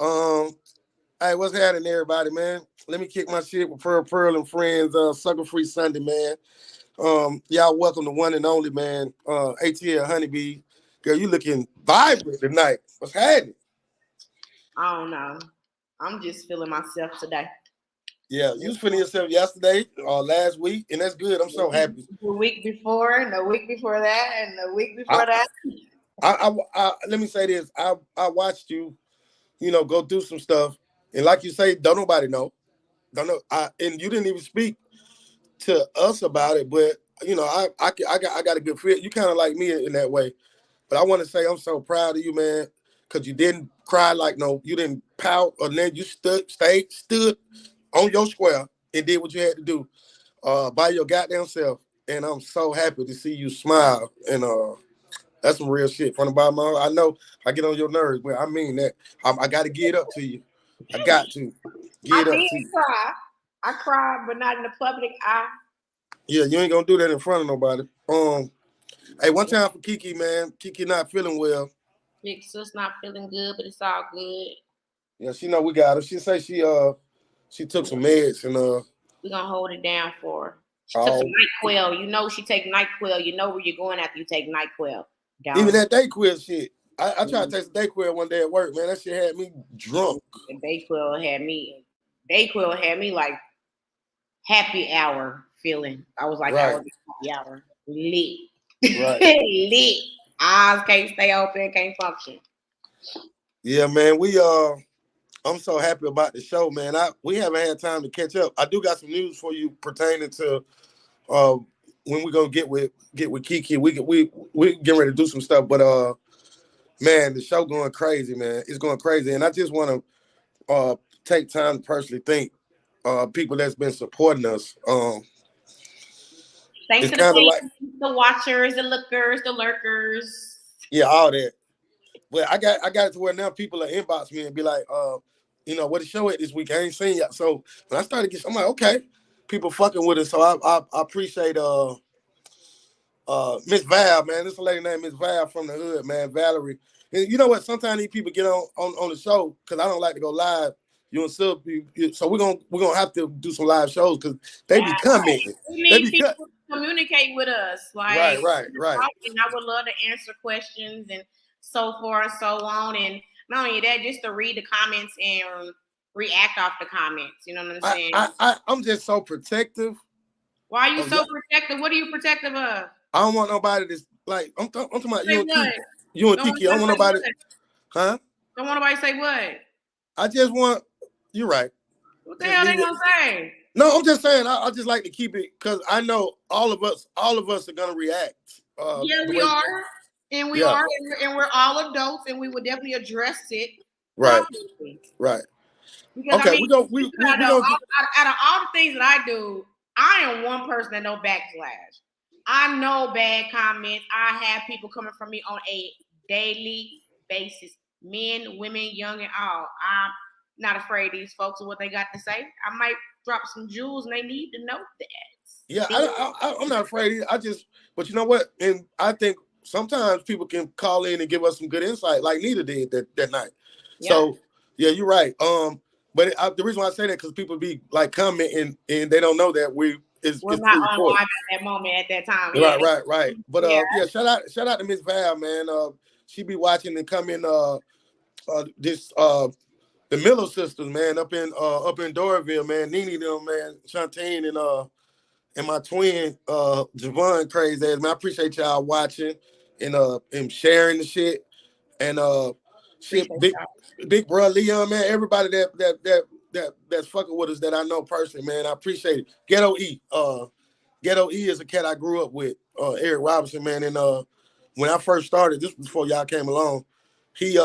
Um, hey, what's happening, everybody, man? Let me kick my shit with Pearl and Friends. Sucker Free Sunday, man. Y'all welcome to one and only, man. ATL Honeybee. Girl, you looking vibrant tonight. What's happening? I don't know. I'm just feeling myself today. Yeah, you was feeling yourself yesterday or last week, and that's good. I'm so happy. The week before, and the week before that, and the week before I, that. let me say this. I watched you, go do some stuff, and like you say, don't nobody know. Don't know. And you didn't even speak to us about it, but I got a good feel. You kind of like me in that way. But I want to say I'm so proud of you, man, because you didn't cry you didn't pout or then you stood on your square and did what you had to do by your goddamn self. And I'm so happy to see you smile. And that's some real shit from the bottom of my heart. I know I get on your nerves, but I mean that. I got to get up to you. I got to get up to you. Cry. I cried, but not in the public eye. Yeah, you ain't gonna do that in front of nobody. Hey, one time for KeKe, man. KeKe not feeling well. Big sis not feeling good, but it's all good. Yeah, she know we got her. She say she took some meds and we're gonna hold it down for her. She took some NyQuil. You know she take NyQuil. You know where you're going after you take NyQuil. Even that DayQuil shit. I tried to take some DayQuil one day at work, man. That shit had me drunk. And DayQuil had me like happy hour feeling. I was like, right. Happy hour. Lit. Right. Lit. Eyes can't stay open, can't function. Yeah, man. I'm so happy about the show, man. We haven't had time to catch up. I do got some news for you pertaining to when we gonna get with KeKe. We get ready to do some stuff, but man, the show going crazy, man. It's going crazy, and I just want to take time to personally thank people that's been supporting us. Thanks to the watchers, the lookers, the lurkers. Yeah, all that. Well, I got it to where now people are inbox me and be like, what the show at this week? I ain't seen yet. So when I started I'm like, okay, people fucking with us. So I appreciate Miss Val, man. This is a lady named Miss Val from the hood, man. Valerie. And you know what? Sometimes these people get on the show because I don't like to go live. You and Sub, so we're gonna have to do some live shows because they be commenting. We need people to communicate with us, like right. And I would love to answer questions and so forth and so on. And not only that, just to read the comments and react off the comments. You know what I'm saying? I'm just so protective. Why are you so protective? What are you protective of? I don't want nobody that's like I'm talking about you and KeKe. You and KeKe. I don't want nobody. Huh? Don't want nobody say what? I just want. You're right. What the hell they gonna say? No, I'm just saying. I just like to keep it because I know all of us are gonna react. Yeah, we are, and we are, and we're all adults, and we will definitely address it. Right. Right. Because okay, out of all the things that I do, I am one person that no backslash. I know bad comments. I have people coming from me on a daily basis. Men, women, young, and all. I'm not afraid of these folks and what they got to say. I might drop some jewels and they need to know that. Yeah, I'm not afraid. But you know what? And I think sometimes people can call in and give us some good insight like Nita did that night. Yeah. So, yeah, you're right. But the reason why I say that because people be like commenting and they don't know that we're not on live at that moment at that time. Right. But shout out to Miss Val, man. She be watching and come in the Miller sisters, man, up in Doraville, man. Nene them, man, Shantine and my twin Javon, crazy ass, man. I appreciate y'all watching and sharing the shit. And shit, big bro Leon, man, everybody that's fucking with us that I know personally, man. I appreciate it. Ghetto E is a cat I grew up with, Eric Robinson, man. And when I first started, this was before y'all came along, he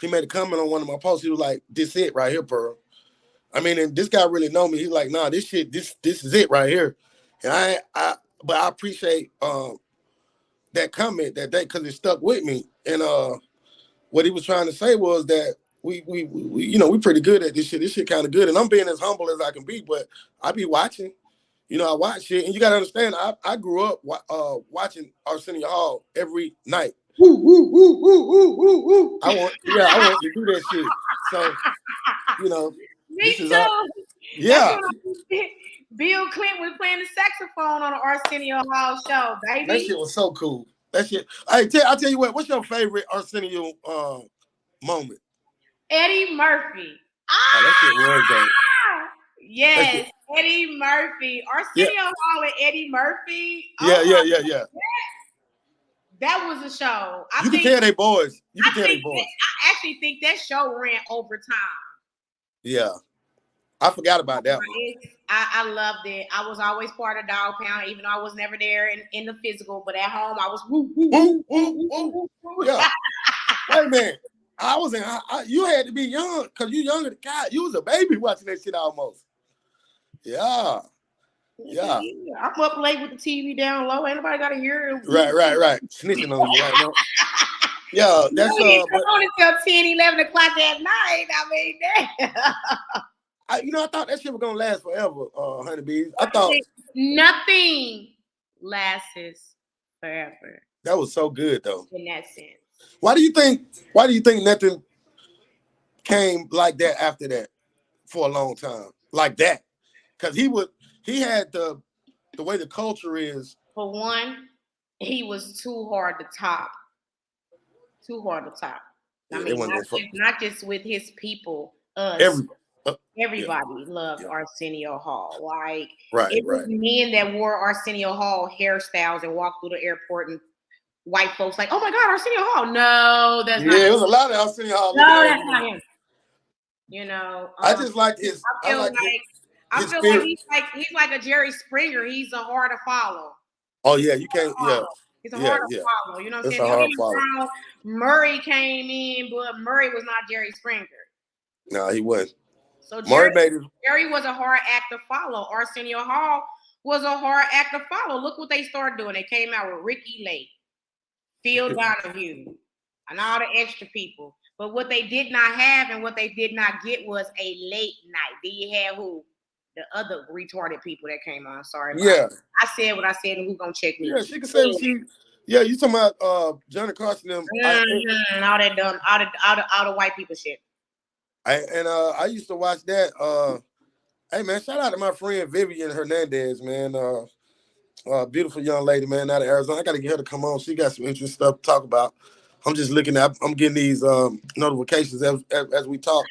made a comment on one of my posts. He was like, "This it right here, Pearl." I mean, and this guy really know me. He's like, "Nah, this shit, this is it right here." And but I appreciate that comment that day because it stuck with me. And what he was trying to say was that we we pretty good at this shit. This shit kind of good, and I'm being as humble as I can be. But I be watching. I watch shit, and you gotta understand. I grew up watching Arsenio Hall every night. I want to do that shit. So, you know, Me too. Yeah. Bill Clinton was playing the saxophone on the Arsenio Hall show, baby. That shit was so cool. That shit. I'll tell you what. What's your favorite Arsenio moment? Eddie Murphy. Oh, that shit was though. Yes, Eddie Murphy. Arsenio Hall and Eddie Murphy. Yeah. That was a show. You can tell they boys. I actually think that show ran over time. Yeah. I forgot about that one. I loved it. I was always part of Dog Pound, even though I was never there in the physical, but at home I was woo, woo, woo, woo, woo, woo. Yeah. Wait a minute. I was in. You had to be young because you younger than God. You was a baby watching that shit almost. Yeah. I'm up late with the TV down low. Ain't nobody got to hear it. Right. Snitching on you right now. Yeah, that's come on until 10, 11 o'clock at night. I mean, I thought that shit was gonna last forever, honeybees. I thought nothing lasts forever. That was so good though. In that sense. Why do you think nothing came like that after that for a long time? Like that? Because he had the way the culture is. For one, he was too hard to top. I mean, not just with his people, us. Everybody loved Arsenio Hall. Like it was men that wore Arsenio Hall hairstyles and walked through the airport, and white folks like, "Oh my God, Arsenio Hall!" No, that's not. Yeah, it was a lot of Arsenio Hall. No, that's not him. You know, I just like his. I feel like he's like a Jerry Springer. He's a hard to follow. Oh yeah, you can't. Yeah. It's a hard to follow. You know what I'm saying? Murray came in, but Murray was not Jerry Springer. No, he wasn't. So Jerry was a hard act to follow. Arsenio Hall was a hard act to follow. Look what they started doing. They came out with Ricky Lake, Phil Donahue, and all the extra people. But what they did not have and what they did not get was a late night. Then you had who? The other retarded people that came on. Sorry. Yeah. I said what I said, and who's gonna check me? Yeah, she can say what she. Yeah, you talking about Johnny Carson them? All that dumb, all the white people shit. I used to watch that. Hey man, shout out to my friend Vivian Hernandez, man. Beautiful young lady, man, out of Arizona. I gotta get her to come on. She got some interesting stuff to talk about. I'm just looking at. I'm getting these notifications as we talk.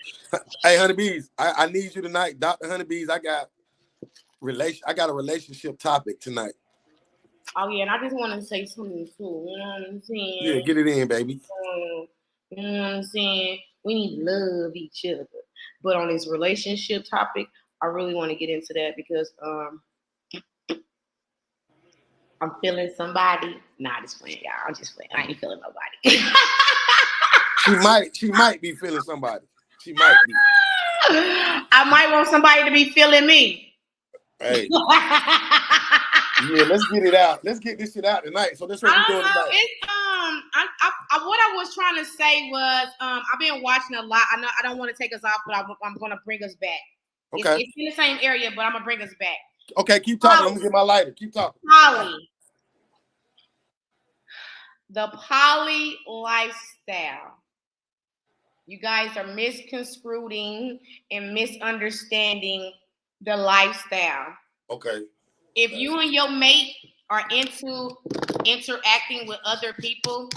Hey, Honeybees, I need you tonight, Dr. Honeybees. I got a relationship topic tonight. Oh yeah, and I just want to say something too. You know what I'm saying? Yeah, get it in, baby. You know what I'm saying? We need to love each other. But on this relationship topic, I really want to get into that because I'm feeling somebody. Nah, just playing, y'all. I'm just playing. I ain't feeling nobody. She might be feeling somebody. She might be. I might want somebody to be feeling me. Hey. Yeah, let's get it out. Let's get this shit out tonight. So that's what we're doing tonight. What I was trying to say was, I've been watching a lot. I know I don't want to take us off, but I'm going to bring us back. Okay. It's in the same area, but I'm going to bring us back. Okay, keep talking. I'm going to get my lighter. Keep talking. Poly. The poly lifestyle. You guys are misconstruing and misunderstanding the lifestyle. Okay. If you and your mate are into interacting with other people,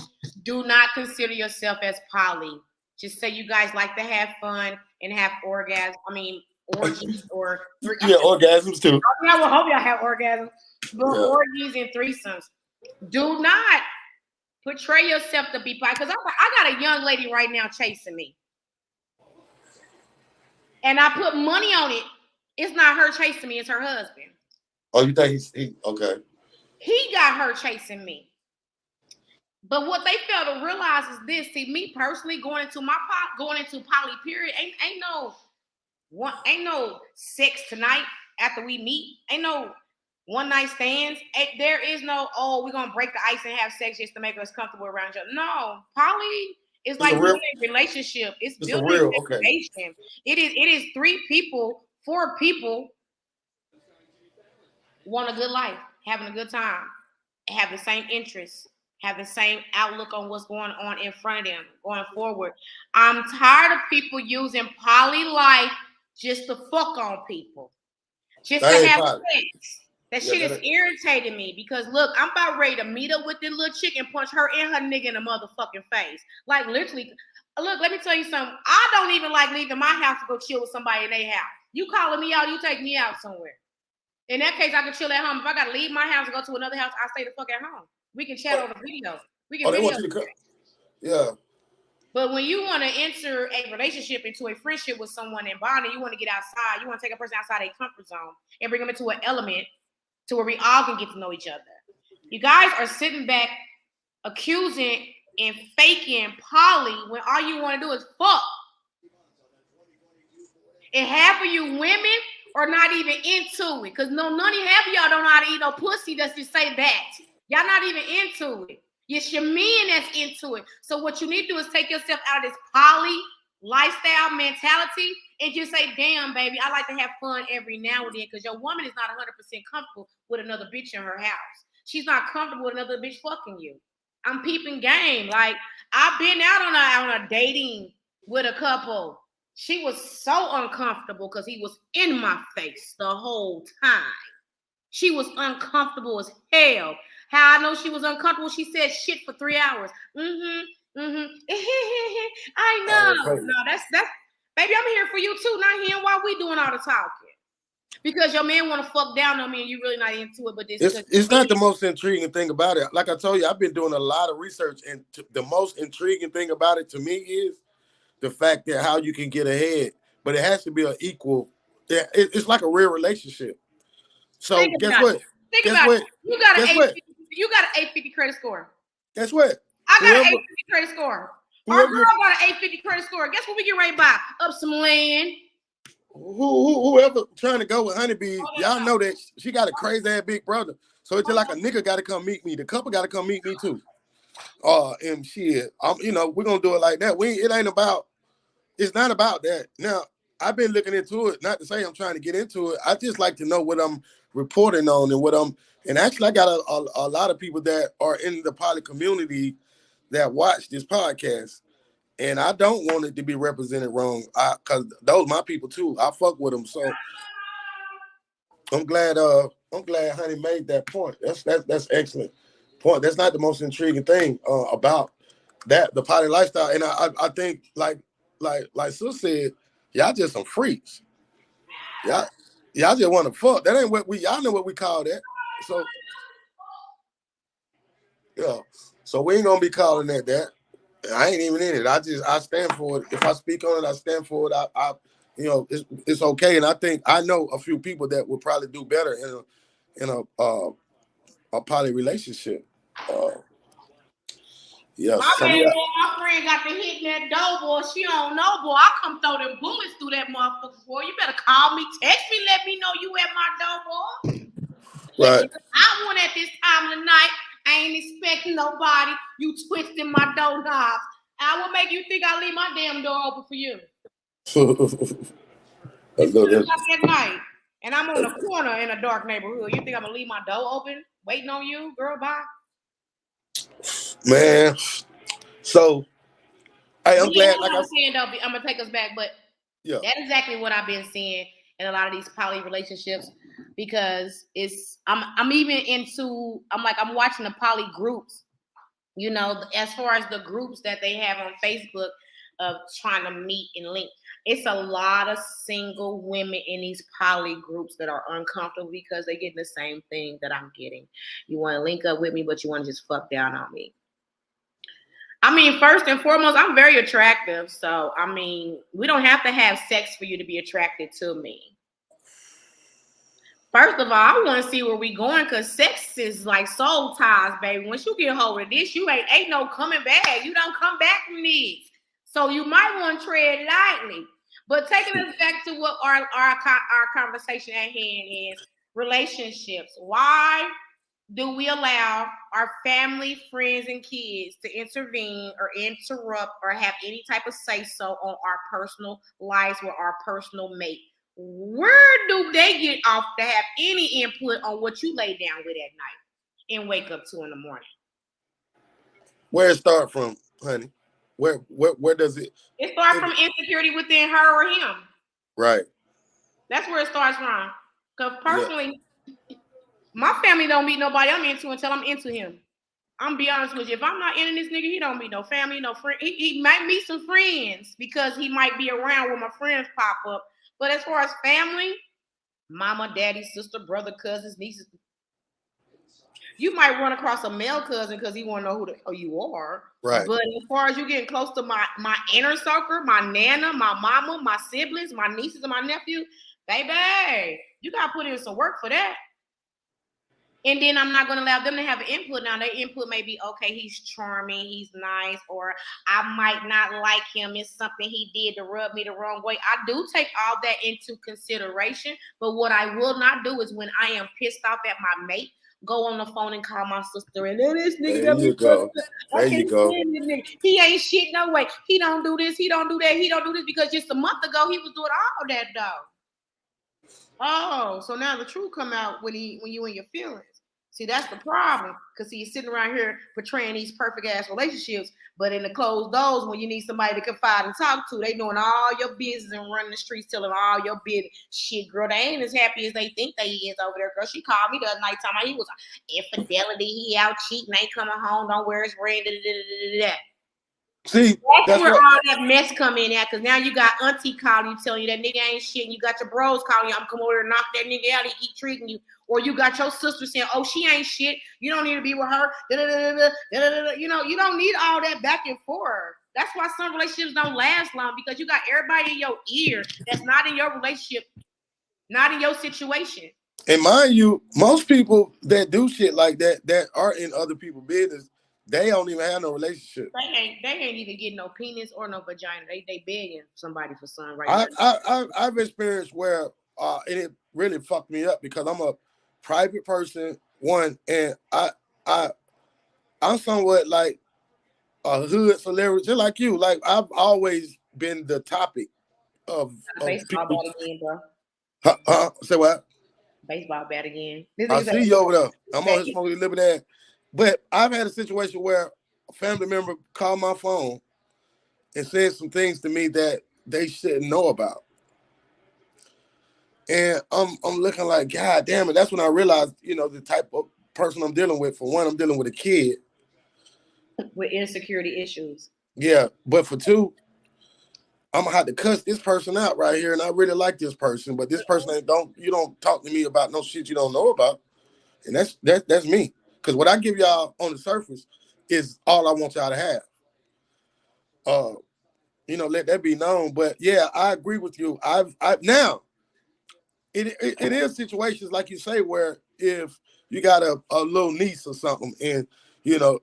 do not consider yourself as poly. Just say you guys like to have fun and have orgasms. I mean, orgies or orgasms too. I hope y'all have orgasms, but orgies and threesomes. Do not portray yourself to be poly. Because I got a young lady right now chasing me, and I put money on it. It's not her chasing me; it's her husband. Oh, you think he okay? He got her chasing me. But what they fail to realize is this. See, me personally going into poly period ain't no sex tonight after we meet. Ain't no one night stands. There is no we're gonna break the ice and have sex just to make us comfortable around each other. No, poly is like a relationship. It's building a relationship. It is 3 people, 4 people. Want a good life, having a good time, have the same interests, have the same outlook on what's going on in front of them going forward. I'm tired of people using poly life just to fuck on people, just to have sex. That shit is irritating me because look, I'm about ready to meet up with this little chick and punch her and her nigga in the motherfucking face. Like literally, look, let me tell you something. I don't even like leaving my house to go chill with somebody in their house. You calling me out, you take me out somewhere. In that case, I can chill at home. If I gotta leave my house and go to another house, I stay the fuck at home. We can chat over video. We can video. They want you to come. Yeah. But when you want to enter a relationship into a friendship with someone in bonding, you want to get outside. You want to take a person outside their comfort zone and bring them into an element to where we all can get to know each other. You guys are sitting back accusing and faking poly when all you want to do is fuck. And half of you women are not even into it. Because none of half of y'all don't know how to eat no pussy that's just say that. Y'all not even into it. It's your men that's into it. So what you need to do is take yourself out of this poly lifestyle mentality and just say, damn, baby, I like to have fun every now and then because your woman is not 100% comfortable with another bitch in her house. She's not comfortable with another bitch fucking you. I'm peeping game. Like, I've been out on a dating with a couple. She was so uncomfortable because he was in my face the whole time. She was uncomfortable as hell. How I know she was uncomfortable? She said shit for 3 hours. I know. No, that's baby, I'm here for you too, not hearing why we doing all the talking. Because your man want to fuck down on me and you really not into it. But it's not the most intriguing thing about it. Like I told you, I've been doing a lot of research, and the most intriguing thing about it to me is the fact that how you can get ahead, but it has to be an equal. It's like a real relationship. So guess what? Guess what? You got an 850 credit score. Guess what? I got an 850 credit score. Our girl got an 850 credit score. Guess what we get right by? Up some land. Whoever trying to go with Honeybee, y'all know that she got a crazy ass big brother. So it's just like a nigga got to come meet me. The couple got to come meet me too. And shit, we're gonna do it like that. It's not about that. Now, I've been looking into it, not to say I'm trying to get into it. I just like to know what I'm reporting on and actually I got a lot of people that are in the poly community that watch this podcast. And I don't want it to be represented wrong, because those my people too. I fuck with them, so I'm glad. Honey made that point. That's excellent point. That's not the most intriguing thing about that the poly lifestyle. And I think like Sis said, y'all just some freaks. Y'all just want to fuck. That ain't what y'all know what we call that. So yeah, so we ain't gonna be calling that. I ain't even in it. I stand for it. If I speak on it, I stand for it. It's okay. And I think I know a few people that would probably do better in a poly relationship. Yeah. My friend got to hit that door, boy. She don't know, boy. I come throw them bullets through that motherfucker, boy. You better call me, text me, let me know you at my door, boy. Right. I want at this time of the night. I ain't expecting nobody. You twisting my door knobs. I will make you think I leave my damn door open for you. It's 2 o'clock at night, and I'm on the corner in a dark neighborhood. You think I'm gonna leave my door open, waiting on you, girl? Bye. Man, so I'm glad. Like I'm saying, though, I'm gonna take us back, but yeah, that's exactly what I've been seeing in a lot of these poly relationships. Because I'm even into, I'm watching the poly groups, as far as the groups that they have on Facebook of trying to meet and link. It's a lot of single women in these poly groups that are uncomfortable because they're getting the same thing that I'm getting. You want to link up with me, but you want to just fuck down on me. I mean, first and foremost, I'm very attractive. So, I mean, we don't have to have sex for you to be attracted to me. First of all, I want to see where we going because sex is like soul ties, baby. Once you get hold of this, you ain't no coming back. You don't come back from these. So you might want to tread lightly. But taking us back to what our conversation at hand is, relationships. Why do we allow our family, friends, and kids to intervene or interrupt or have any type of say-so on our personal lives with our personal mate? Where do they get off to have any input on what you lay down with at night and wake up to in the morning? Where it start from, honey? Where does it? It starts from insecurity within her or him. Right. That's where it starts from. Because personally, my family don't meet nobody I'm into until I'm into him. I'm be honest with you. If I'm not into this nigga, he don't meet no family, no friend. He might meet some friends because he might be around when my friends pop up. But as far as family, mama, daddy, sister, brother, cousins, nieces, you might run across a male cousin because he want to know who you are. Right. But as far as you getting close to my inner circle, my nana, my mama, my siblings, my nieces, and my nephew, baby, you got to put in some work for that. And then I'm not going to allow them to have an input. Now, their input may be, okay, he's charming, he's nice, or I might not like him. It's something he did to rub me the wrong way. I do take all that into consideration. But what I will not do is when I am pissed off at my mate, go on the phone and call my sister. And then this nigga got me fucked up. There you go. He ain't shit no way. He don't do this. He don't do that. He don't do this because just a month ago he was doing all that though. Oh, so now the truth come out when you in your feelings. See, that's the problem. Because he's sitting around here portraying these perfect ass relationships, but in the closed doors, when you need somebody to confide and talk to, they doing all your business and running the streets, telling all your business. Shit, girl, they ain't as happy as they think they is over there. Girl, she called me the other night talking about he was infidelity, he out cheating, ain't coming home, don't wear his ring, See, that's where all that mess come in at, because now you got auntie calling you, telling you that nigga ain't shit, and you got your bros calling you, I'm coming over here and knock that nigga out, he keep treating you. Or you got your sister saying, oh, she ain't shit, you don't need to be with her. You know, you don't need all that back and forth. That's why some relationships don't last long, because you got everybody in your ear that's not in your relationship, not in your situation. And mind you, most people that do shit like that are in other people's business, they don't even have no relationship. They ain't even getting no penis or no vagina. They begging somebody for something right now. I've experienced where and it really fucked me up because I'm a private person, one, and I'm somewhat like a hood celebrity, just like you. Like I've always been the topic of baseball people. bat again, bro. Say what? Baseball bat again. I see you over there. I'm on his phone living there. But I've had a situation where a family member called my phone and said some things to me that they shouldn't know about. And I'm looking like, God damn it. That's when I realized, the type of person I'm dealing with. For one, I'm dealing with a kid. With insecurity issues. Yeah. But for two, I'm going to have to cuss this person out right here. And I really like this person. But this person, you don't talk to me about no shit you don't know about. And that's me. Because what I give y'all on the surface is all I want y'all to have. Let that be known. But yeah, I agree with you. Now, it is situations like you say where if you got a little niece or something, and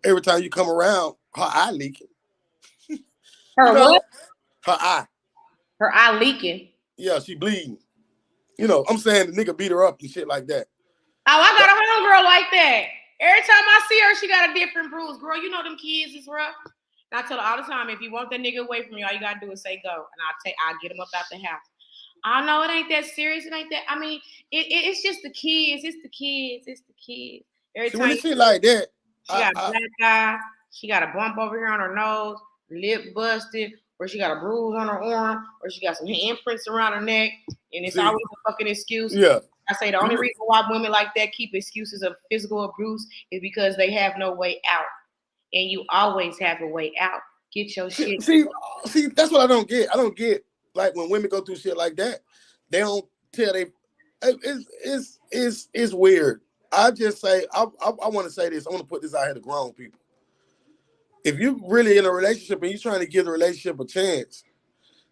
every time you come around, her eye leaking. Her what? Her eye. Her eye leaking. Yeah, she bleeding. I'm saying the nigga beat her up and shit like that. Oh, I got a homegirl like that. Every time I see her, she got a different bruise. Girl, you know them kids is rough. And I tell her all the time, if you want that nigga away from you, all you gotta do is say go, and I'll get him up out the house. I know it ain't that serious. It ain't that. I mean, it's just the kids. It's the kids. It's the kids. Every time when you see like that, she got a black eye. She got a bump over here on her nose, lip busted, or she got a bruise on her arm, or she got some imprints around her neck, and it's always a fucking excuse. Yeah. I say the only reason why women like that keep excuses of physical abuse is because they have no way out. And you always have a way out. Get your shit. See, that's what I don't get. I don't get, like, when women go through shit like that, they don't tell it's weird. I just say, I want to say this. I want to put this out here to grown people. If you really in a relationship and you're trying to give the relationship a chance,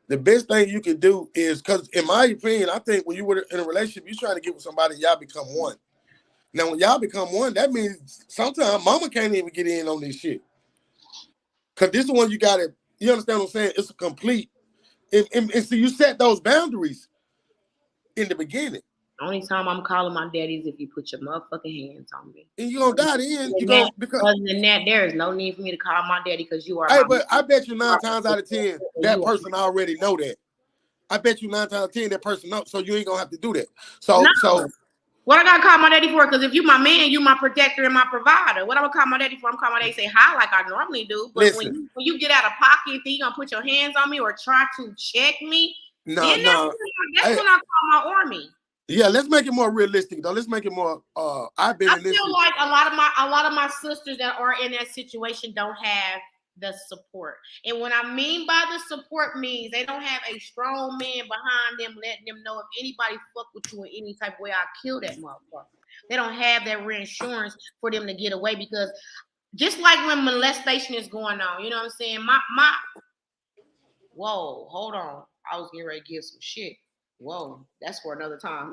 the best thing you can do is, because in my opinion, I think when you were in a relationship, you're trying to get with somebody, y'all become one. Now, when y'all become one, that means sometimes mama can't even get in on this shit. Because this is one you got to, you understand what I'm saying? It's a complete, and so you set those boundaries in the beginning. Only time I'm calling my daddy is if you put your motherfucking hands on me. And you're going to die then. Other than that, there is no need for me to call my daddy because you are. Hey, but I bet you 9 times out of 10, that person already know that. I bet you 9 times out of 10, that person knows, so you ain't going to have to do that. So What I gotta call my daddy for? Because if you my man, you my protector and my provider. What I'm gonna call my daddy for? I'm calling my daddy, say hi like I normally do. But when you get out of pocket, think you gonna put your hands on me or try to check me, then that's when I call my army. Yeah, let's make it more realistic though. Let's make it more. I feel like a lot of my sisters that are in that situation don't have the support. And what I mean by the support means they don't have a strong man behind them letting them know if anybody fuck with you in any type of way, I'll kill that motherfucker. They don't have that reinsurance for them to get away, because just like when molestation is going on, you know what I'm saying? Whoa, hold on. I was getting ready to give some shit. Whoa, that's for another time.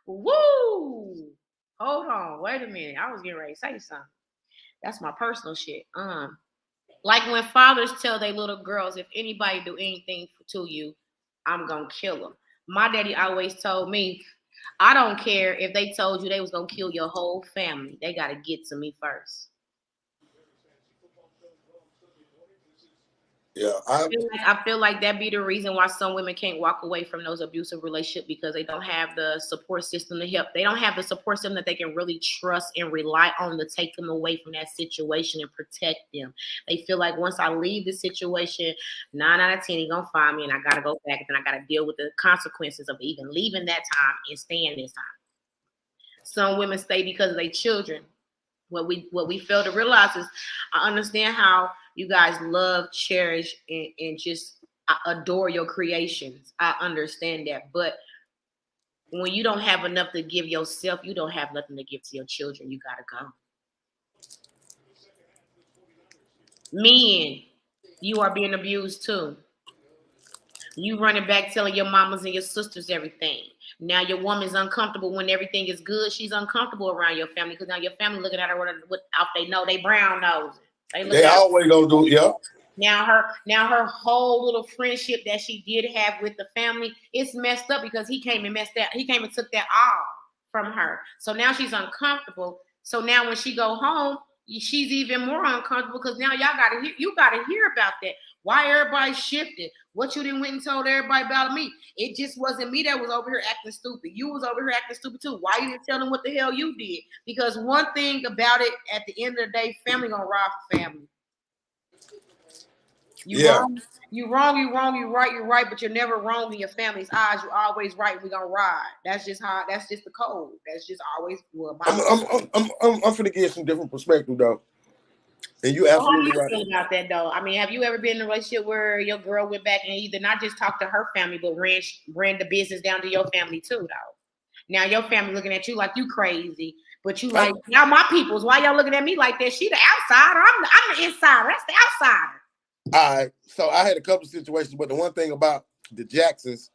Woo! Hold on, wait a minute. I was getting ready to say something. That's my personal shit. Like when fathers tell their little girls, if anybody do anything to you, I'm gonna kill them. My daddy always told me, I don't care if they told you they was gonna kill your whole family. They gotta get to me first. Yeah, I feel like that be the reason why some women can't walk away from those abusive relationships, because they don't have the support system to help. They don't have the support system that they can really trust and rely on to take them away from that situation and protect them. They feel like once I leave the situation, 9 out of 10 he gonna find me and I gotta go back, and then I gotta deal with the consequences of even leaving that time and staying this time. Some women stay because of their children. What we fail to realize is, I understand how you guys love, cherish, and just adore your creations. I understand that. But when you don't have enough to give yourself, you don't have nothing to give to your children. You gotta go. Men, you are being abused too. You running back telling your mamas and your sisters everything. Now your woman's uncomfortable when everything is good. She's uncomfortable around your family because now your family looking at her without they know they brown nose. They always gonna do it, yeah. Now her whole little friendship that she did have with the family, it's messed up because he came and took that all from her. So now she's uncomfortable. So now when she go home, she's even more uncomfortable because now you gotta hear about that. Why everybody shifted? What you didn't went and told everybody about me? It just wasn't me that was over here acting stupid. You was over here acting stupid too. Why you didn't tell them what the hell you did? Because one thing about it, at the end of the day, family gonna ride for family. Wrong, you right, but you're never wrong in your family's eyes. You're always right. We're gonna ride. That's just the code. That's just always I'm finna get some different perspective though. And you absolutely right about that though. I mean, have you ever been in a relationship where your girl went back and either not just talked to her family, but ran the business down to your family too though? Now your family looking at you like you crazy, but you like, now my peoples, why y'all looking at me like that? She the outsider. I'm the insider. That's the outsider. All right. So I had a couple of situations, but the one thing about the Jacksons,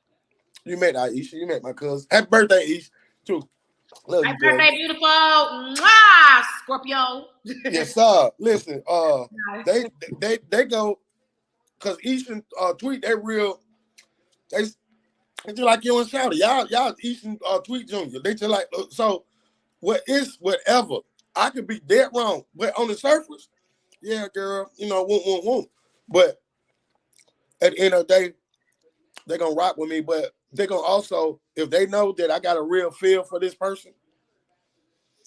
you met Aisha, you met my cousin. Happy birthday, Aisha, too. Happy birthday, beautiful. Mwah, Scorpio. Yes, sir. Listen, they go, because Eastern tweet, they real, they just like you and Shouty. Y'all Eastern tweet junior. They just like, so whatever. I could be dead wrong, but on the surface, yeah, girl, won't. But at the end of the day, they're gonna rock with me, but they're gonna also, if they know that I got a real feel for this person,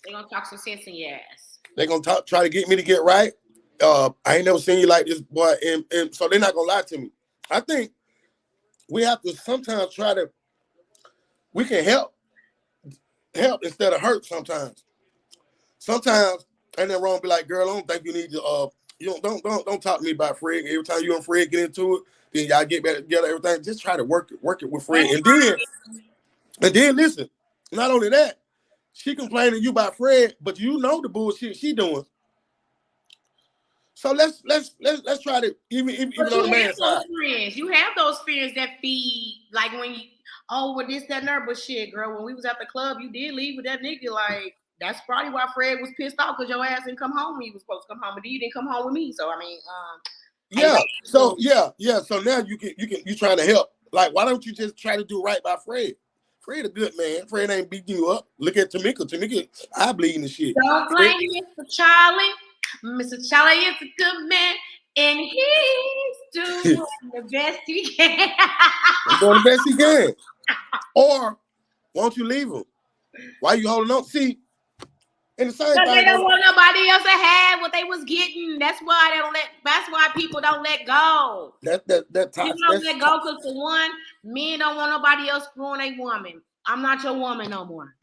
they're gonna talk some sense in your ass. They're gonna try to get me to get right. I ain't never seen you like this, boy, and so they're not gonna lie to me. I think we have to sometimes we can help instead of hurt sometimes. Sometimes ain't nothing wrong. Be like, girl, I don't think you need to. Don't talk to me about Fred. Every time you and Fred get into it, then y'all get back together. Everything. Just try to work it with Fred, and then listen. Not only that, she complaining to you about Fred, but you know the bullshit she doing. So let's try to even on the man's side. You have those friends that feed, like when you with this, that, and that, but shit, girl, when we was at the club, you did leave with that nigga. Like, that's probably why Fred was pissed off, because your ass didn't come home when you was supposed to come home, but you didn't come home with me. So I mean, yeah. So yeah. So now you trying to help. Like, why don't you just try to do right by Fred? Fred a good man. Fred ain't beating you up. Look at Tamika. Tamika, I bleeding the shit. Don't blame Mr. Charlie. Mr. Charlie is a good man, and he's doing the best he can. He's doing the best he can. Or Won't you leave them? Why you holding on? See, in the same thing. They don't want nobody else to have what they was getting. That's why they don't let. That's why people don't let go. People don't let go because for one, men don't want nobody else screwing a woman. I'm not your woman no more.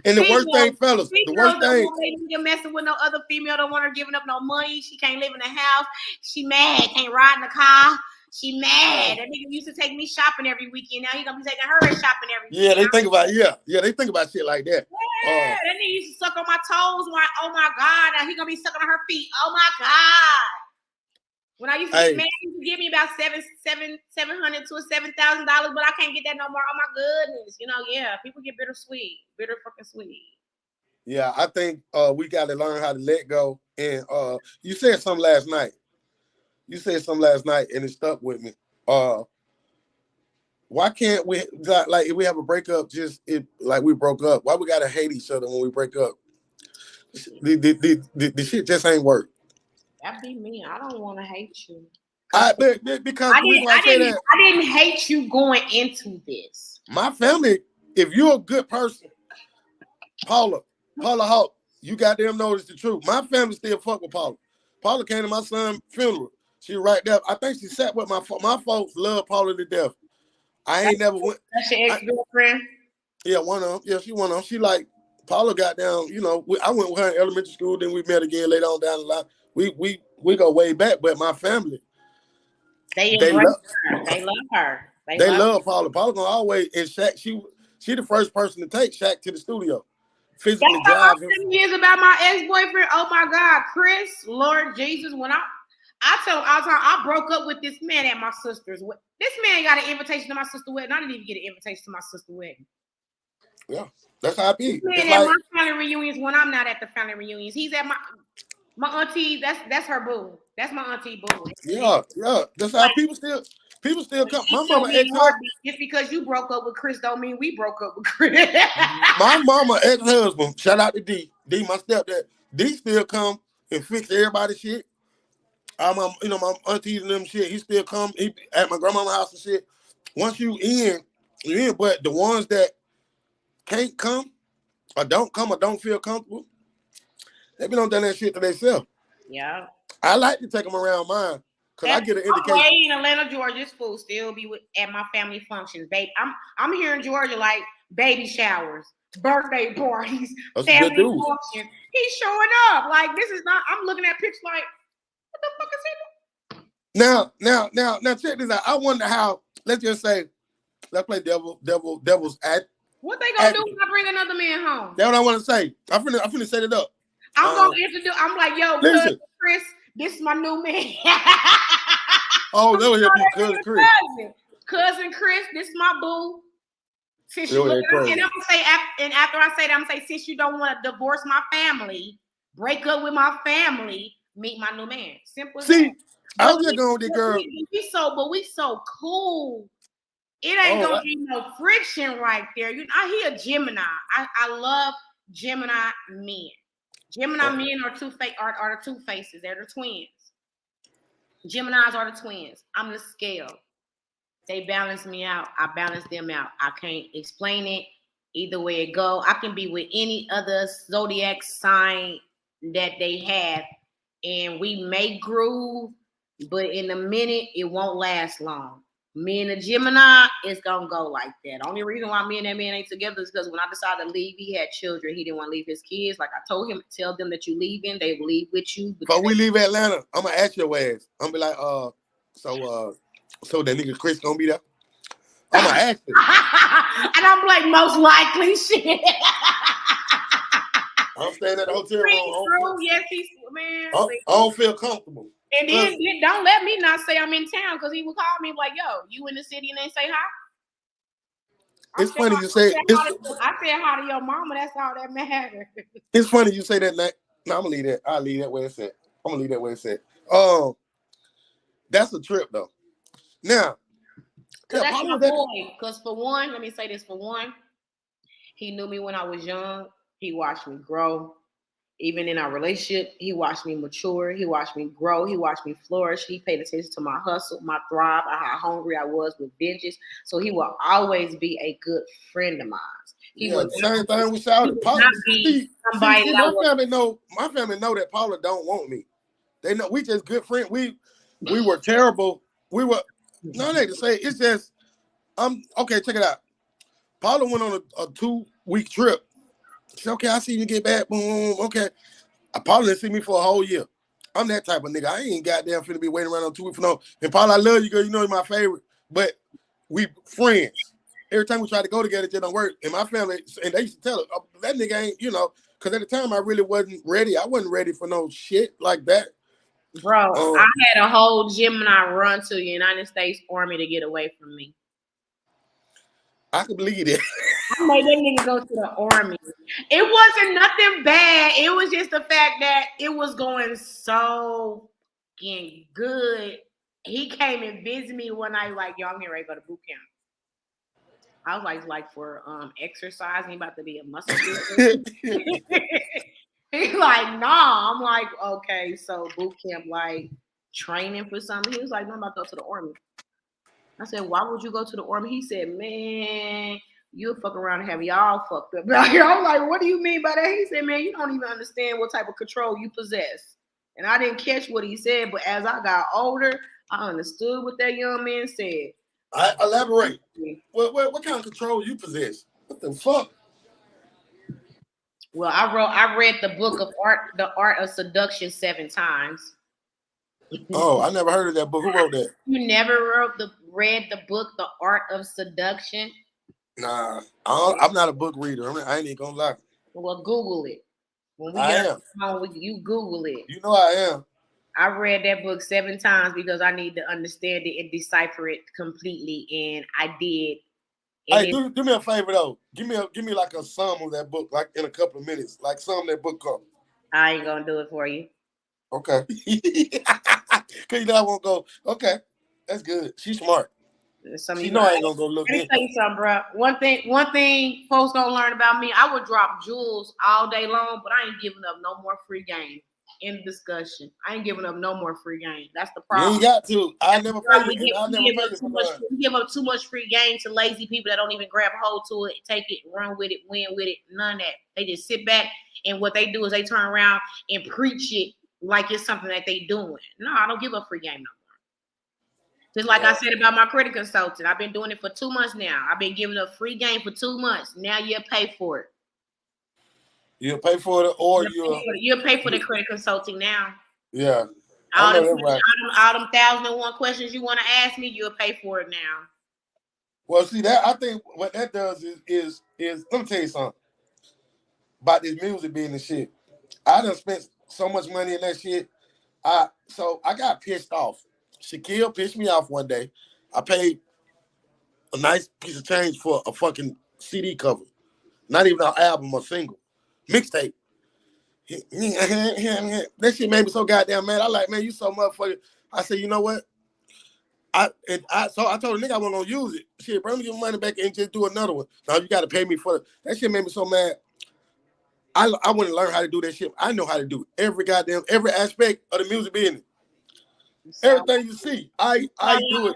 And the worst thing, fellas, the worst thing. You're messing with no other female, don't want her giving up no money. She can't live in the house. She mad, can't ride in the car. She mad. That nigga used to take me shopping every weekend. Now he gonna be taking her shopping every weekend. Yeah, they think about they think about shit like that. Yeah, that nigga used to suck on my toes. Oh my God, now he gonna be sucking on her feet. Oh my God. When I used to get mad, he used to give me about $700 to $7,000, but I can't get that no more. Oh my goodness, yeah, people get bitter fucking sweet. Yeah, I think we got to learn how to let go. And you said something last night. And it stuck with me. Why can't we like if we have a breakup, like we broke up? Why we gotta hate each other when we break up? The shit just ain't work. That be me. I don't want to hate you. Because I didn't hate you going into this. My family, if you're a good person, Paula Hawk, you goddamn know it's the truth. My family still fuck with Paula. Paula came to my son's funeral. She right there. I think she sat with my folks. Love Paula to death. I ain't never went. That's your ex-girlfriend? Yeah, one of them. Yeah, she one of them. She like Paula got down. I went with her in elementary school. Then we met again later on down the line. We go way back, but my family. They love her. They love her. They love Paula. Paula gonna always and Shaq. She the first person to take Shaq to the studio. Physically drive him. Years about my ex-boyfriend. Oh my God, Chris, Lord Jesus. When I tell him all the time, I broke up with this man at my sister's wedding. This man got an invitation to my sister's wedding. I didn't even get an invitation to my sister's wedding. Yeah, that's how I be. Man, at my family reunions when I'm not at the family reunions. He's at my auntie. That's her boo. That's my auntie boo. Yeah. That's how people still come. My mama ex-husband. Just because you broke up with Chris don't mean we broke up with Chris. My mama ex-husband, shout out to D, my stepdad. D still come and fix everybody's shit. My aunties and them shit. He still come. He at my grandmama's house and shit. Once you in. But the ones that can't come or don't come or don't feel comfortable, they been on done that shit to themselves. Yeah. I like to take them around mine because I get an indication. Way in Atlanta, Georgia's fool still be at my family functions, babe. I'm here in Georgia like baby showers, birthday parties, family functions. He's showing up like this is not. I'm looking at pictures like, what the fuck is he doing? Now check this out. I wonder how. Let's just say, let's play devil's act. What they gonna do when I bring another man home? That's what I want to say. I'm finna set it up. I'm gonna introduce. I'm like, yo, listen, Chris, this is my new man. Oh, that was your cousin Chris. Cousin Chris, this is my boo. Since you and I'm gonna say, and after I say that, I'm gonna say, since you don't want to divorce my family, break up with my family, meet my new man. Simple. See, I was just going with the girl. We so cool. It ain't gonna be no friction right there. He a Gemini. I love Gemini men. Gemini men are the two faces. They're the twins. Geminis are the twins. I'm the scale. They balance me out. I balance them out. I can't explain it. Either way it go. I can be with any other zodiac sign that they have, and we may groove, but in a minute, it won't last long. Me and the Gemini, it's gonna go like that. Only reason why me and that man ain't together is because when I decided to leave, he had children. He didn't want to leave his kids. Like I told him, tell them that you leaving, they will leave with you. But we leave Atlanta, I'm gonna ask your ass. I'm gonna be like, so that nigga Chris gonna be there? I'm gonna ask him. And I'm like, most likely shit. I'm staying at the hotel room. Yes, he's man. I don't feel comfortable. And then don't let me not say I'm in town because he would call me like, yo, you in the city and they say hi? It's funny you say I said hi to your mama. That's all that matters. It's funny you say that. No, I'm gonna leave that. I'll leave that where it's at. I'm gonna leave that where it's at. That's a trip though. Now, that's my boy. Because for one, let me say this. For one, he knew me when I was young. He watched me grow. Even in our relationship, he watched me mature. He watched me grow. He watched me flourish. He paid attention to my hustle, my thrive, how hungry I was with vengeance. So he will always be a good friend of mine. He Yeah, would same thing with Shouty. not be somebody. See, my family know that Paula don't want me. They know we just good friends. We were terrible. We were no, they to say it's just okay. Check it out. Paula went on a 2-week trip. She said, okay, I see you get back. Boom. Okay. Paula didn't see me for a whole year. I'm that type of nigga. I ain't goddamn finna be waiting around on 2 weeks for no. And Paula, I love you, girl. You know you're my favorite. But we friends. Every time we try to go together, it just don't work. And my family, and they used to tell her, oh, that nigga ain't, because at the time I really wasn't ready. I wasn't ready for no shit like that. Bro, I had a whole Gemini run to the United States Army to get away from me. I could believe it. I made that nigga go to the Army. It wasn't nothing bad. It was just the fact that it was going so fucking good. He came and visited me one night, like, yo, I'm getting ready to go to boot camp. I was like for exercising, about to be a muscle builder. He's like, nah. I'm like, okay, so boot camp, like training for something. He was like, no, I'm about to go to the Army. I said, why would you go to the Army? He said, man, you'll fuck around and have y'all fucked up. I was like, what do you mean by that? He said, man, you don't even understand what type of control you possess. And I didn't catch what he said, but as I got older, I understood what that young man said. I elaborate. What kind of control you possess? What the fuck? Well, I read the book of The Art of Seduction 7 times. Oh, I never heard of that book. Who wrote that? You never read the book The Art of Seduction? Nah, I'm not a book reader. I ain't even gonna lie. Well, Google it. When we you Google it. You know I am. I read that book 7 times because I need to understand it and decipher it completely, and I did. Hey, do me a favor though. Give me like a sum of that book, like in a couple of minutes, like some that book comes. I ain't gonna do it for you. Okay. Cause you know I won't go. Okay, that's good. She's smart. She know I ain't gonna go look. Let me tell you something, bro. One thing folks gonna learn about me. I would drop jewels all day long, but I ain't giving up no more free game. In discussion, I ain't giving up no more free game. That's the problem. You ain't got to. I never pay you. We give up too much free game to lazy people that don't even grab hold to it, take it, run with it, win with it. None of that. They just sit back, and what they do is they turn around and preach it like it's something that they doing. No, I don't give up free game no more. Just like I said about my credit consultant, I've been doing it for 2 months now. I've been giving up free game for 2 months. Now you'll pay for it. You'll pay for it, or you'll pay for the credit consulting now. Yeah. All them 1,001 questions you want to ask me, you'll pay for it now. Well, see that I think what that does is let me tell you something about this music business shit. I done spent so much money in that shit. So I got pissed off. Shaquille pissed me off one day. I paid a nice piece of change for a fucking CD cover, not even an album or single. Mixtape. That shit made me so goddamn mad. I like, man, you so motherfucker. I said, you know what? So I told the nigga I wasn't gonna use it. Shit, bro, give me money back and just do another one. Now you gotta pay me for it. That shit made me so mad. I want to learn how to do that shit. I know how to do every aspect of the music business. Everything you see, I do it.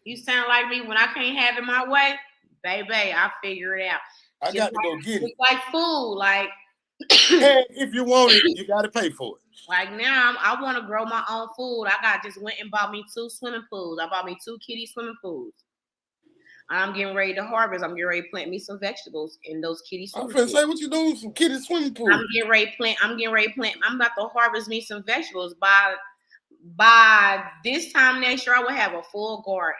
You sound like me when I can't have it my way, baby. I figure it out. I got to go get it. It's like food, like. And if you want it, you got to pay for it. Like now, I want to grow my own food. I just went and bought me 2 swimming pools. I bought me 2 kiddie swimming pools. I'm getting ready to harvest. I'm getting ready to plant me some vegetables in those kiddie swimming pools. I'm finna say, what you doing with some kiddie swimming pools? I'm getting ready to plant. I'm about to harvest me some vegetables. By this time next year, I will have a full garden,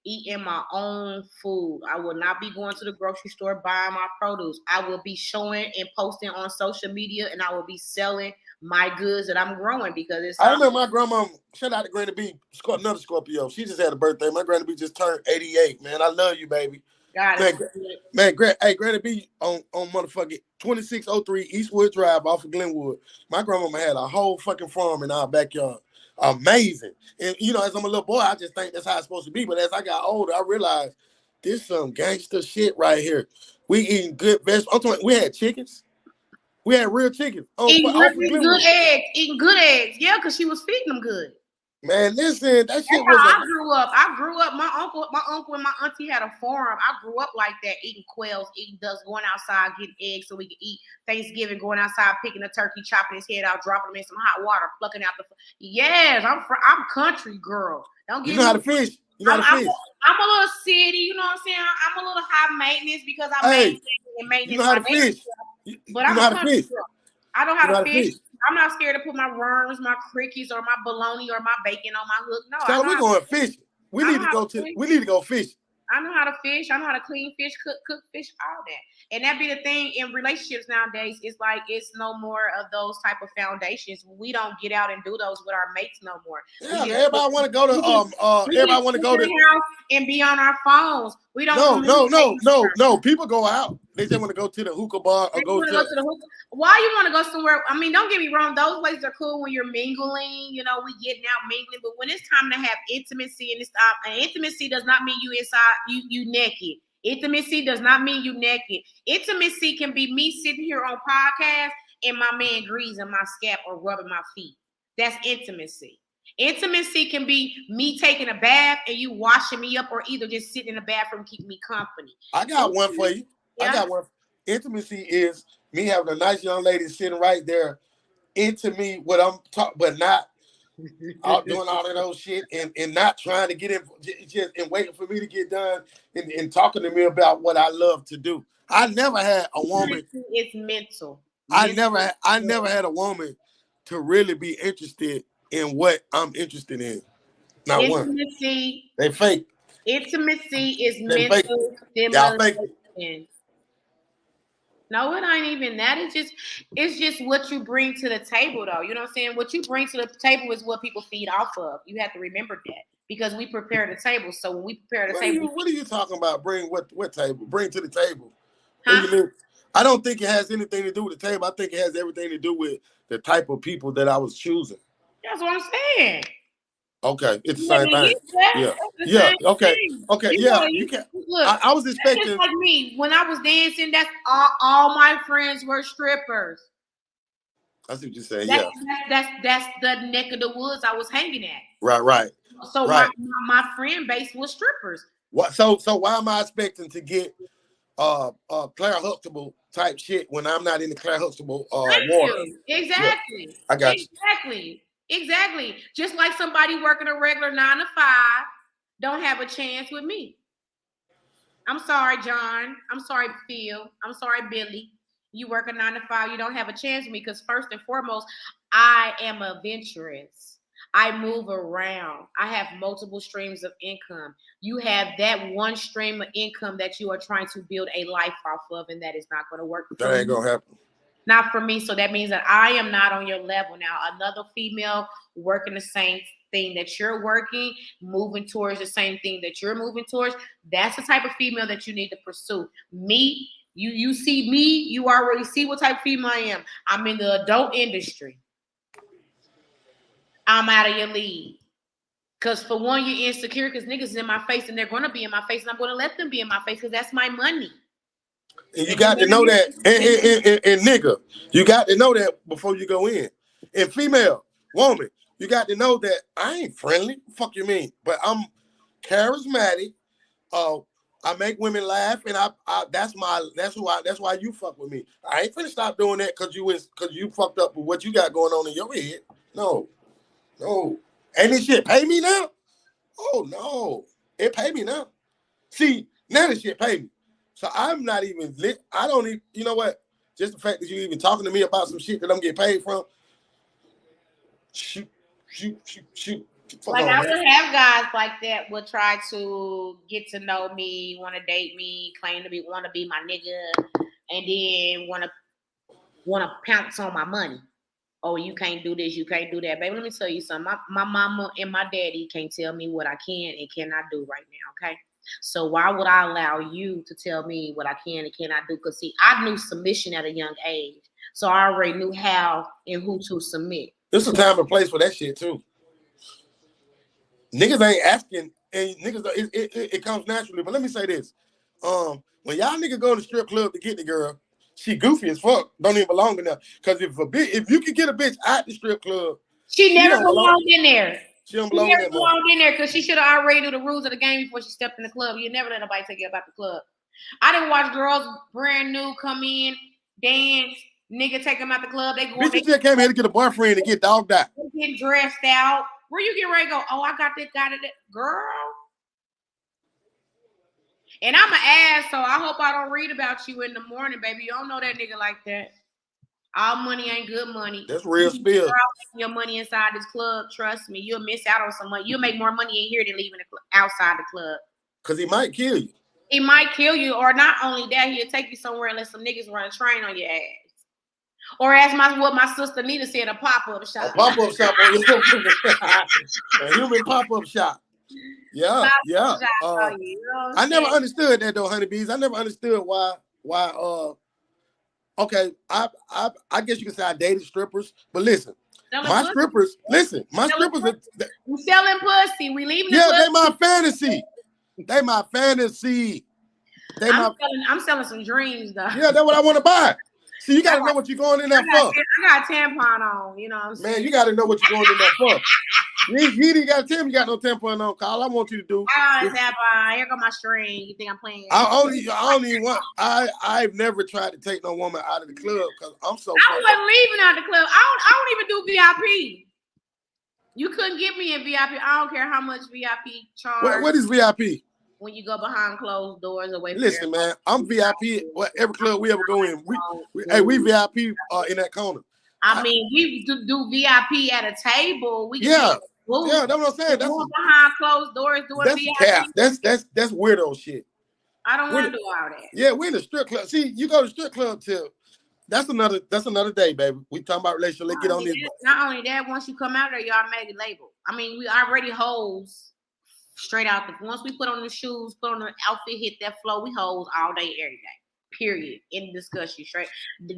eating my own food. I will not be going to the grocery store buying my produce. I will be showing and posting on social media, and I will be selling my goods that I'm growing because it's. I remember my grandma. Shout out to Granny B, another Scorpio. She just had a birthday. My Granny B just turned 88. Man, I love you, baby. Granny B on motherfucking 2603 Eastwood Drive off of Glenwood. My grandmama had a whole fucking farm in our backyard. Amazing. And as I'm a little boy, I just think that's how it's supposed to be. But as I got older, I realized this some gangster shit right here. We eating good vegetables. We had chickens. We had real chicken. Eating good eggs. Eating good eggs. Yeah, because she was feeding them good. Man, listen, that shit was. I grew up. My uncle, and my auntie had a farm. I grew up like that, eating quails, eating ducks, going outside, getting eggs so we could eat Thanksgiving. Going outside, picking a turkey, chopping his head out, dropping him in some hot water, plucking out the. Yes, I'm country girl. Don't get you know how to fish. You know how to fish. I'm a little city. You know what I'm saying? I'm a little high maintenance because I'm maintenance. You know how to fish. But I'm a country girl. I know how to fish. I'm not scared to put my worms, my crickets, or my bologna or my bacon on my hook. No, so we're going fishing. We need to go fishing. I know how to fish. I know how to clean fish, cook fish, all that. And that be the thing in relationships nowadays. It's like it's no more of those type of foundations. We don't get out and do those with our mates no more. Yeah, everybody want to go to everybody want to go to house and be on our phones. We don't. No. People go out. They just want to go to the hookah bar or go to the hookah. Why you want to go somewhere? I mean, don't get me wrong. Those places are cool when you're mingling. You know, we getting out mingling. But when it's time to have intimacy, and intimacy does not mean you inside you naked. Intimacy does not mean you naked. Intimacy can be me sitting here on podcast and my man greasing my scalp or rubbing my feet. That's intimacy. Intimacy can be me taking a bath and you washing me up, or either just sitting in the bathroom keeping me company. I got one for you. Yeah. I got one. Intimacy is me having a nice young lady sitting right there into me what I'm talking, but not out doing all of those shit and not trying to get in just and waiting for me to get done and talking to me about what I love to do. I never had a woman. It's mental. I never had a woman to really be interested in what I'm interested in. Not intimacy, one. They fake. Intimacy is mental stimulation. No, it ain't even that. It's just what you bring to the table, though. You know what I'm saying? What you bring to the table is what people feed off of. You have to remember that because we prepare the table. So when we prepare the table, what are you talking about? Bring what table? Bring to the table. Huh? What do you mean? I don't think it has anything to do with the table. I think it has everything to do with the type of people that I was choosing. That's what I'm saying. Okay, it's the same thing. Yeah. Okay. You can. Look, I was expecting. Just like me, when I was dancing, that's all my friends were strippers. I see what you're saying. That's the neck of the woods I was hanging at. Right. So my friend base was strippers. What? So why am I expecting to get Claire Huxtable type shit when I'm not in the Claire Huxtable water? Exactly. Yeah, I got you. Exactly. Just like somebody working a regular 9 to 5 don't have a chance with me. I'm sorry, John. I'm sorry, Phil. I'm sorry, Billy. You work a 9 to 5, you don't have a chance with me because first and foremost, I am adventurous. I move around. I have multiple streams of income. You have that one stream of income that you are trying to build a life off of, and that is not going to work. That ain't going to happen. Not for me. So that means that I am not on your level. Now, another female working the same thing that you're working, moving towards the same thing that you're moving towards, that's the type of female that you need to pursue. Me, you see me, you already see what type of female I am. I'm in the adult industry. I'm out of your league. Because for one, you're insecure because niggas is in my face and they're going to be in my face and I'm going to let them be in my face because that's my money. And you got to know that, and nigga, you got to know that before you go in. And female, woman, you got to know that I ain't friendly. Fuck you mean? But I'm charismatic. I make women laugh, and that's why you fuck with me. I ain't finna stop doing that because you fucked up with what you got going on in your head. No. Ain't this shit pay me now? Oh no, it pay me now. See, now this shit pay me. So I'm not even lit. I don't even, you know what? Just the fact that you even talking to me about some shit that I'm getting paid from. Shoot. Like I would have guys like that would try to get to know me, want to date me, want to be my nigga, and then want to pounce on my money. Oh, you can't do this, you can't do that. Baby, let me tell you something. My mama and my daddy can't tell me what I can and cannot do right now, okay? So why would I allow you to tell me what I can and cannot do? Because, see, I knew submission at a young age. So I already knew how and who to submit. There's a time and place for that shit, too. Niggas ain't asking, and niggas, it comes naturally. But let me say this. When y'all niggas go to the strip club to get the girl, She goofy as fuck. Don't even belong in there. Because if you can get a bitch out the strip club, she never belonged in there. She don't belong in there. Belonged in there because she should have already knew the rules of the game before she stepped in the club. You never let nobody tell you about the club. I didn't watch girls brand new come in, dance, nigga take them out the club. They go. Bitch, just came here to get a boyfriend and get dogged out. Get dressed out. Where you get ready to go? Oh, I got it, girl. And I'm an ass, so I hope I don't read about you in the morning, baby. You don't know that nigga like that. All money ain't good money. That's real spill. Your money inside this club, trust me, you'll miss out on some money. You'll make more money in here than leaving outside the club. Because he might kill you. He might kill you, or not only that, he'll take you somewhere and let some niggas run a train on your ass. Or as what my sister Nita said, a pop-up shop. A pop-up shop on your a human pop-up shop. Yeah. I never understood that though, honeybees. I never understood why. Okay, I guess you can say I dated strippers, but listen, my strippers are selling pussy. We leaving. Yeah, they my fantasy. They my fantasy. I'm selling some dreams though. Yeah, that's what I want to buy. See, you gotta know what you're going in there for. I got a tampon on, you know what I'm saying? Man, you gotta know what you're going in there for. You didn't gotta tell me you got no tampon on, Kyle. I want you to do. Tampon. Here go my string. You think I'm playing? I've never tried to take no woman out of the club because I'm so. I wasn't leaving out the club. I don't even do VIP. You couldn't get me in VIP. I don't care how much VIP charge. What is VIP? When you go behind closed doors away from Listen, man, I'm VIP. Every club we ever go in, we VIP in that corner. I mean, we do VIP at a table. That's what I'm saying. That's behind closed doors doing that's VIP. Cap. That's weirdo shit. I don't want to do all that. Yeah, we're in the strip club. See, you go to strip club till that's another day, baby. We talking about relationship. Let's get on this. Not only that, once you come out there, you automatically label. I mean, we already hoes. Straight out once we put on the shoes, put on the outfit, hit that flow, we hoes all day, every day. Period. In discussion, straight.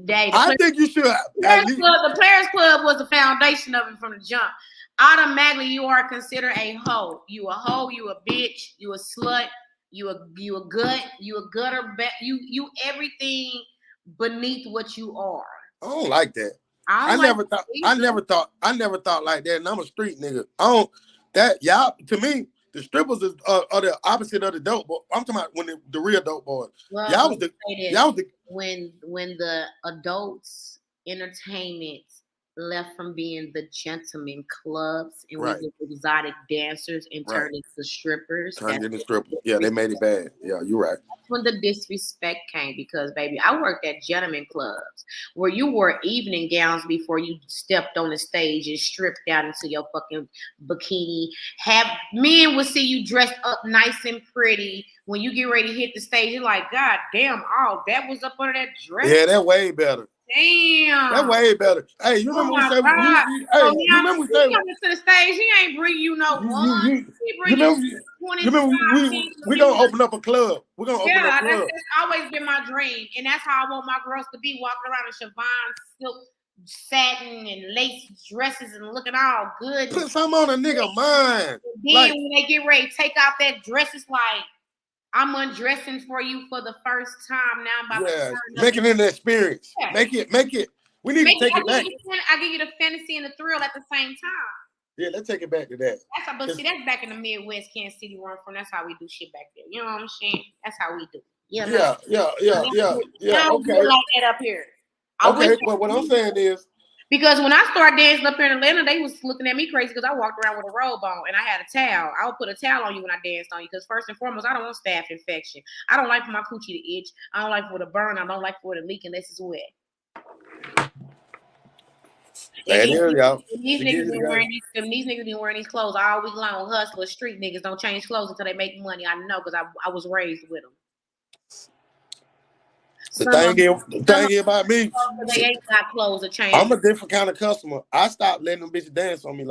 I think you should. The Players Club was the foundation of it from the jump. Automatically, you are considered a hoe. You a hoe. You a bitch. You a slut. You a gut. You a gutter. You everything beneath what you are. I don't like that. I never thought like that. And I'm a street nigga. Y'all to me. The strippers are the opposite of the dope boy. I'm talking about when the real dope boys. Well, when the adults entertainment left from being the gentleman clubs and we were exotic dancers and turned into strippers. Yeah, they made it bad. Yeah, you're right. That's when the disrespect came because, baby, I worked at gentleman clubs where you wore evening gowns before you stepped on the stage and stripped down into your fucking bikini. Men would see you dressed up nice and pretty. When you get ready to hit the stage, you're like, God damn, all that was up under that dress. Yeah, that's way better. Damn. That's way better. Hey, you remember we said you remember we said coming to the stage, he ain't bring you no one. We gonna open up a club. We're gonna open up a club. That's always been my dream. And that's how I want my girls to be walking around in Siobhan silk satin and lace dresses and looking all good. Put something on a nigga mind. Then when they get ready, take out that dress, it's like I'm undressing for you for the first time. Now I'm about to making it an experience. Yeah. Make it. We need to take it back. I give you the fantasy and the thrill at the same time. Yeah, let's take it back to that. That's back in the Midwest, Kansas City, where I'm from. That's how we do shit back there. You know what I'm saying? That's how we do. Yeah. Okay. Like that up here. Okay, but what I'm saying is. Because when I started dancing up here in Atlanta, they was looking at me crazy because I walked around with a robe on and I had a towel. I would put a towel on you when I danced on you because first and foremost, I don't want staph infection. I don't like for my coochie to itch. I don't like for it to burn. I don't like for it to leak unless it's wet. These niggas been wearing these clothes all week long. Hustlers, street niggas don't change clothes until they make money. I know because I was raised with them. The thing about me, they ain't got clothes to change. I'm a different kind of customer. I stopped letting them bitches dance on me.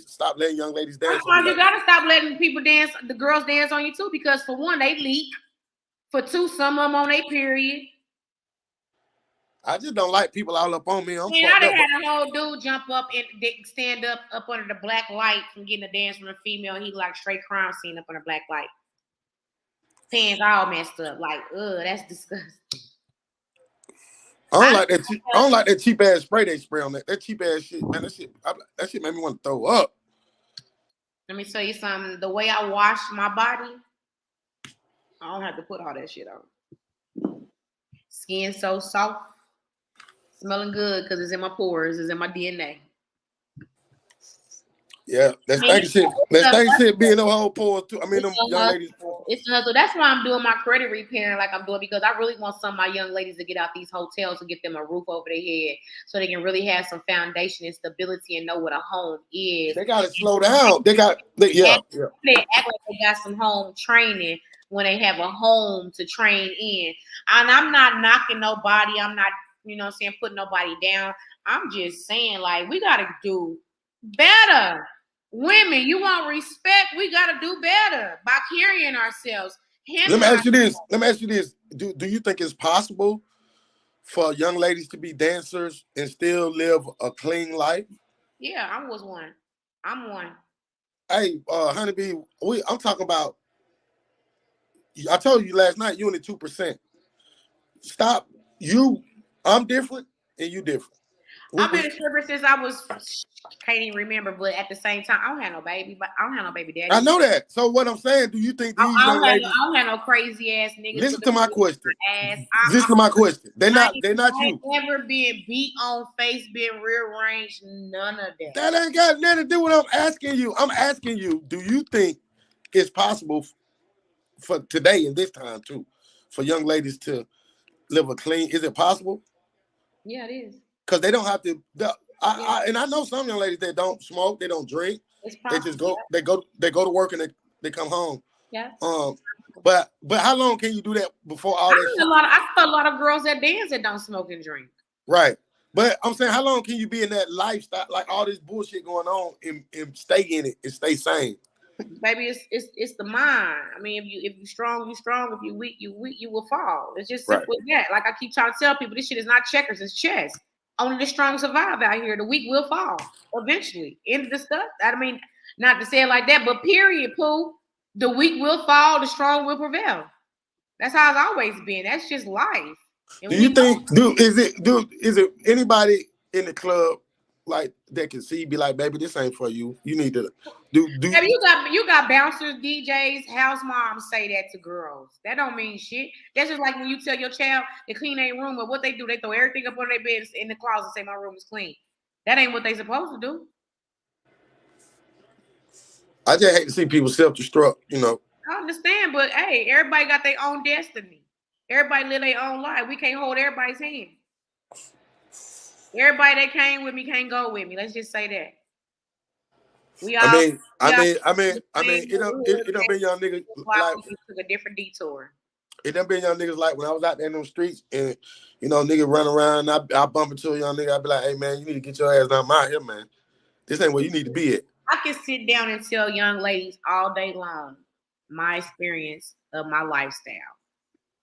Stop letting young ladies dance on me. You gotta stop letting people dance, the girls dance on you too, because for one, they leak. For two, some of them on their period. I just don't like people all up on me. I done had a whole dude jump up and stand up under the black light from getting a dance from a female. He like straight crime scene up under black light. Pants all messed up. Like, that's disgusting. I don't like that. I don't like that cheap ass spray they spray on that. That cheap ass shit, man. That shit made me want to throw up. Let me tell you something. The way I wash my body, I don't have to put all that shit on. Skin so soft, smelling good because it's in my pores, it's in my DNA. Yeah, that's thank you shit. That's thank you shit being them whole pores too. I mean, them young ladies. It's so that's why I'm doing my credit repairing like I'm doing, because I really want some of my young ladies to get out these hotels and get them a roof over their head so they can really have some foundation and stability and know what a home is. They got to slow down. They act like they got some home training when they have a home to train in. And I'm not knocking nobody. I'm not, putting nobody down. I'm just saying, like, we got to do better. Women, you want respect? We got to do better by carrying ourselves. Let me ask you this. Do you think it's possible for young ladies to be dancers and still live a clean life? Yeah, I was one. I'm one. Hey, Honeybee, I'm talking about, I told you last night, you only 2%. Stop. I'm different and you different. I've been a stripper since I was, can't even remember, but at the same time, I don't have no baby, but I don't have no baby daddy. I know that. So what I'm saying, do you think these young ladies? I don't have no crazy ass niggas. Listen to my question. Listen to my question. They're not you. I ain't never been beat on face, been rearranged, none of that. That ain't got nothing to do with what I'm asking you. I'm asking you, do you think it's possible for today and this time too, for young ladies to live a clean? Is it possible? Yeah, it is. Because they don't have to. And I know some young ladies that don't smoke, they don't drink. They just go. Yeah. They go to work and they come home. Yeah. But how long can you do that before all that? I saw a lot of girls that dance that don't smoke and drink. Right. But I'm saying, how long can you be in that lifestyle, like all this bullshit going on, and stay in it and stay sane? Baby, it's the mind. I mean, if you strong, you strong. If you weak, you weak. You will fall. It's just simple as that. Like I keep trying to tell people, this shit is not checkers, it's chess. Only the strong survive out here. The weak will fall eventually. End of the stuff. I mean, not to say it like that, but period, Pooh. The weak will fall, the strong will prevail. That's how it's always been. That's just life. And do you think, is it anybody in the club like that can see, be like, baby, this ain't for you. You need to do. Baby, you got bouncers, DJs, house moms say that to girls. That don't mean shit. That's just like when you tell your child to clean their room, but what they do, they throw everything up on their bed in the closet and say my room is clean. That ain't what they supposed to do. I just hate to see people self-destruct, I understand, but hey, everybody got their own destiny. Everybody live their own life. We can't hold everybody's hand. Everybody that came with me can't go with me. Let's just say that. It done been young niggas like took a different detour. It done been young niggas like when I was out there in them streets and niggas run around and I bump into a young nigga, I be like, hey man, you need to get your ass down out here, man. This ain't where you need to be at. I can sit down and tell young ladies all day long my experience of my lifestyle.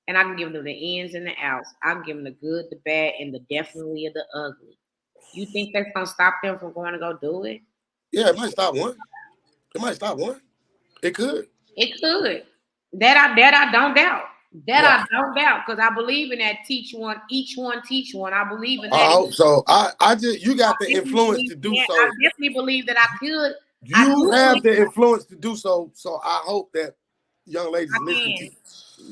And I can give them the ins and the outs. I can give them the good, the bad, and the definitely of the ugly. You think that's gonna stop them from going to go do it? Yeah, it might stop one. It could. It could. That I don't doubt. I don't doubt, because I believe in that teach one, each one teach one. I believe in that. I hope so. You got the influence to do so. I definitely believe that I could. You have the influence to do so. So I hope that young ladies listen to you.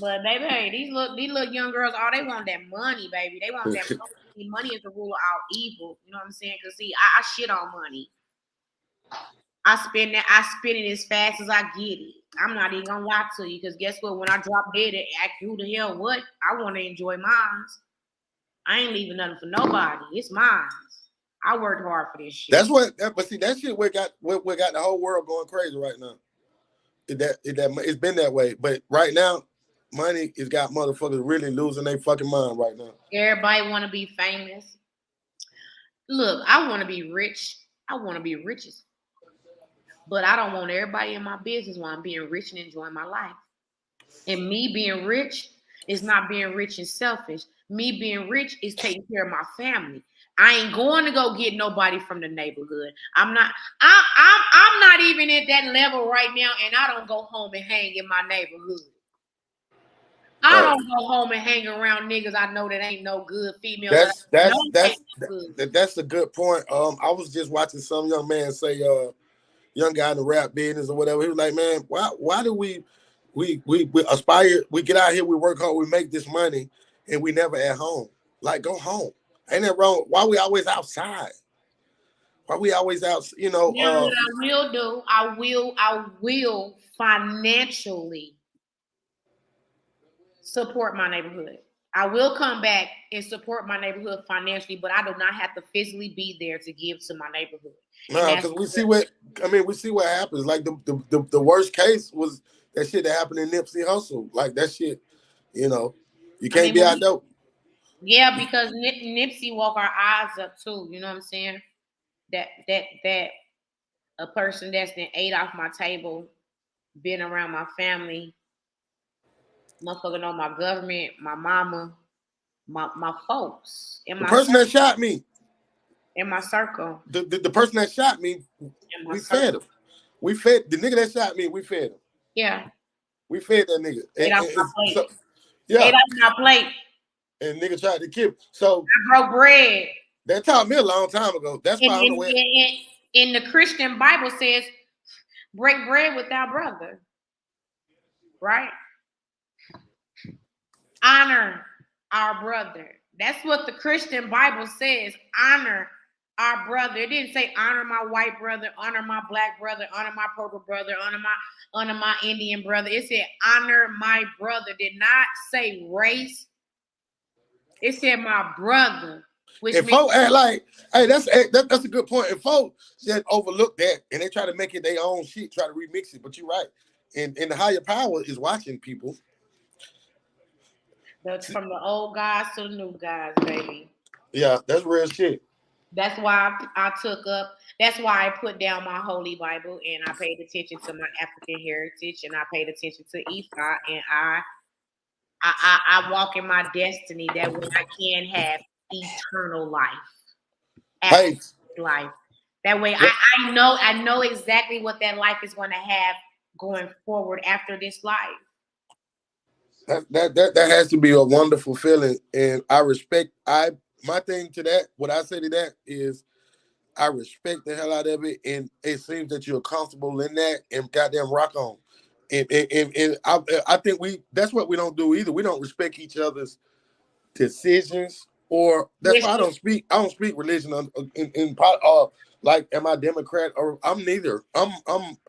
But baby, hey, these little young girls, all they want that money, baby. They want that money. Money is the rule of all evil. You know what I'm saying? Because see, I shit on money. I spend it as fast as I get it. I'm not even gonna lie to you, because guess what? When I drop dead and ask who the hell what, I want to enjoy mine. I ain't leaving nothing for nobody. It's mine. I worked hard for this shit. But see, that shit what got the whole world going crazy right now. It's been that way, but right now, money has got motherfuckers really losing their fucking mind right now. Everybody want to be famous. Look, I want to be rich. I want to be rich as but I don't want everybody in my business while I'm being rich and enjoying my life. And me being rich is not being rich and selfish. Me being rich is taking care of my family. I ain't going to go get nobody from the neighborhood. I'm not even at that level right now, and I don't go home and hang in my neighborhood. I don't go home and hang around niggas I know that ain't no good female. That's a good point. I was just watching some young man say, young guy in the rap business or whatever. He was like, man, why do we aspire? We get out here, we work hard, we make this money, and we never at home. Like, go home. Ain't that wrong? Why we always outside? Why we always out? You know. What I will do, I will financially support my neighborhood. I will come back and support my neighborhood financially, but I do not have to physically be there to give to my neighborhood. No, because we see what happens. Like the worst case was that shit that happened in Nipsey Hussle. Like that shit, you know, you can't be out there. Yeah, because Nipsey woke our eyes up too. You know what I'm saying? That a person that's been ate off my table, been around my family, motherfucker know my government, my mama, my folks, and the person that shot me in my circle. The person that shot me, we fed him. We fed the nigga that shot me. We fed him. Yeah, we fed that nigga. Ate off my plate. So, yeah, ate off my plate. And nigga tried to kill. So I broke bread. That taught me a long time ago. That's why I'm aware. In the Christian Bible says, break bread with thy brother. Right? Honor our brother. That's what the Christian Bible says. Honor our brother. It didn't say honor my white brother, honor my black brother, honor my purple brother, honor my Indian brother. It said honor my brother. It did not say race. It said my brother. Which if folks act like, hey, that's a good point. If folks just overlook that and they try to make it their own shit, try to remix it, but you're right. And the higher power is watching people. That's from the old guys to the new guys, baby. Yeah, that's real shit. That's why I took up. That's why I put down my Holy Bible and I paid attention to my African heritage and I paid attention to Esau and I walk in my destiny that way I can have eternal life. Hey. Life. That way I know exactly what that life is going to have going forward after this life. That has to be a wonderful feeling. And I respect my thing to that, what I say to that is I respect the hell out of it. And it seems that you're comfortable in that and goddamn rock on. And I think that's what we don't do either. We don't respect each other's decisions, or that's why I don't speak religion in like am I Democrat or I'm neither. I'm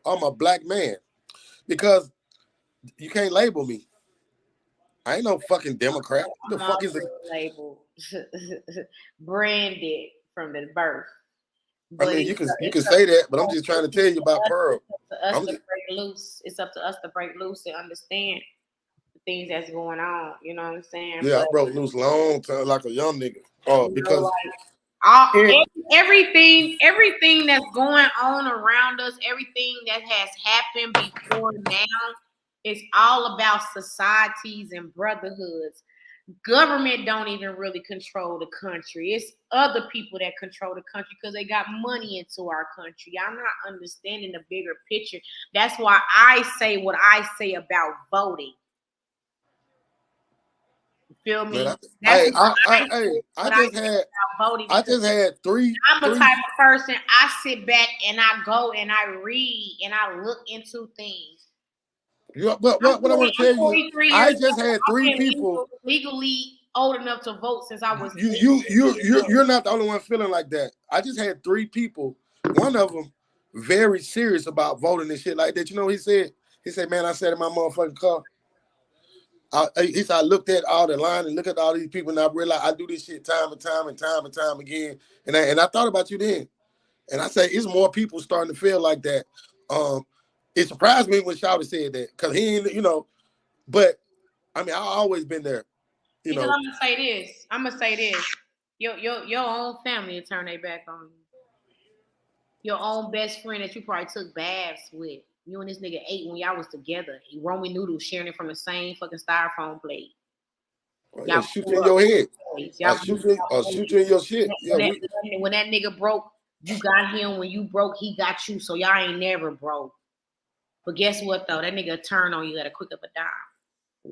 a black man because you can't label me. I ain't no fucking Democrat. What the fuck is it? Label branded from the birth. But I mean, you can say that, but I'm just trying to tell you about Pearl. It's up to us to break loose and understand the things that's going on. You know what I'm saying? Yeah, I broke loose long time like a young nigga. Because everything that's going on around us, everything that has happened before now, is all about societies and brotherhoods. Government don't even really control the country. It's other people that control the country because they got money into our country. I'm not understanding the bigger picture. That's why I say what I say about voting. You feel me? I just had three. I'm the type of person, I sit back and I go and I read and I look into things. What I want to tell you, I just had three people legally old enough to vote since I was. You're not the only one feeling like that. I just had three people. One of them very serious about voting and shit like that. You know what he said? He said, "Man, I sat in my motherfucking car. He said I looked at all the line and look at all these people, and I realized I do this shit time and time again. And I thought about you then, and I said it's more people starting to feel like that. It surprised me when Shawty said that because he ain't, but I mean, I've always been there. Because I'm gonna say this. Your own family will turn their back on you. Your own best friend that you probably took baths with. You and this nigga ate when y'all was together. You Roman noodles sharing it from the same fucking styrofoam plate. Y'all shoot you in your head. I'll shoot you in your shit. When that nigga broke, you got him. When you broke, he got you. So y'all ain't never broke. But guess what though? That nigga turn on you at a quick of a dime.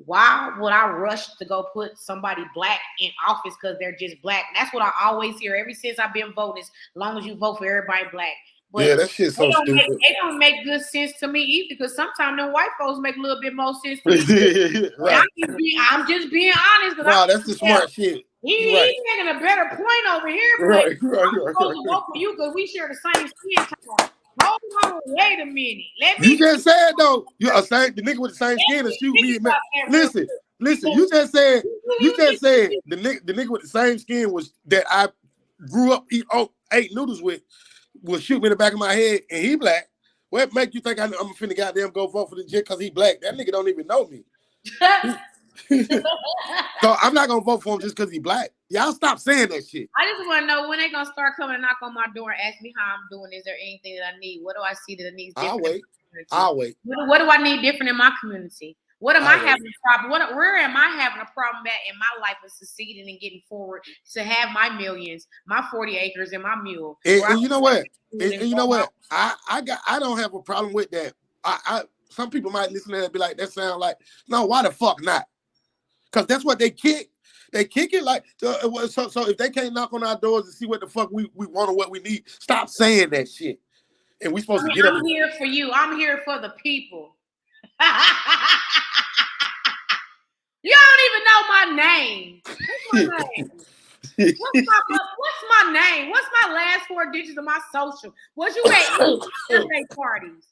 why would I rush to go put somebody black in office because they're just black? That's what I always hear ever since I've been voting. As long as you vote for everybody black. But yeah, that shit's so stupid. They don't make good sense to me either, because sometimes them white folks make a little bit more sense to me. Right. I'm just being honest. Nah, that's the smart shit. He's making a better point over here. But I'm supposed to vote for you because we share the same skin tone. Hold on, wait a minute. You just said though, the nigga with the same skin to shoot me. Listen, you just said the nigga with the same skin was that I grew up ate noodles with will shoot me in the back of my head, and he black. What make you think I'm finna goddamn go vote for the jit because he black? That nigga don't even know me. So I'm not gonna vote for him just because he black. Y'all stop saying that shit. I just want to know when they gonna start coming and knock on my door and ask me how I'm doing. Is there anything that I need? What do I see that needs different? I'll wait. What do I need different in my community? What am I having a problem? Where am I having a problem at in my life of succeeding and getting forward to have my millions, my 40 acres, and my mule? And you know what? And you know what? I don't have a problem with that. Some people might listen to that and be like, that sound like, no, why the fuck not? Because that's what they kick. They kick it like, so if they can't knock on our doors and see what the fuck we want or what we need, stop saying that shit. And we supposed to get up. I'm here for you. I'm here for the people. You don't even know my name. What's my name? What's my name? What's my last 4 digits of my social? Was you at birthday parties?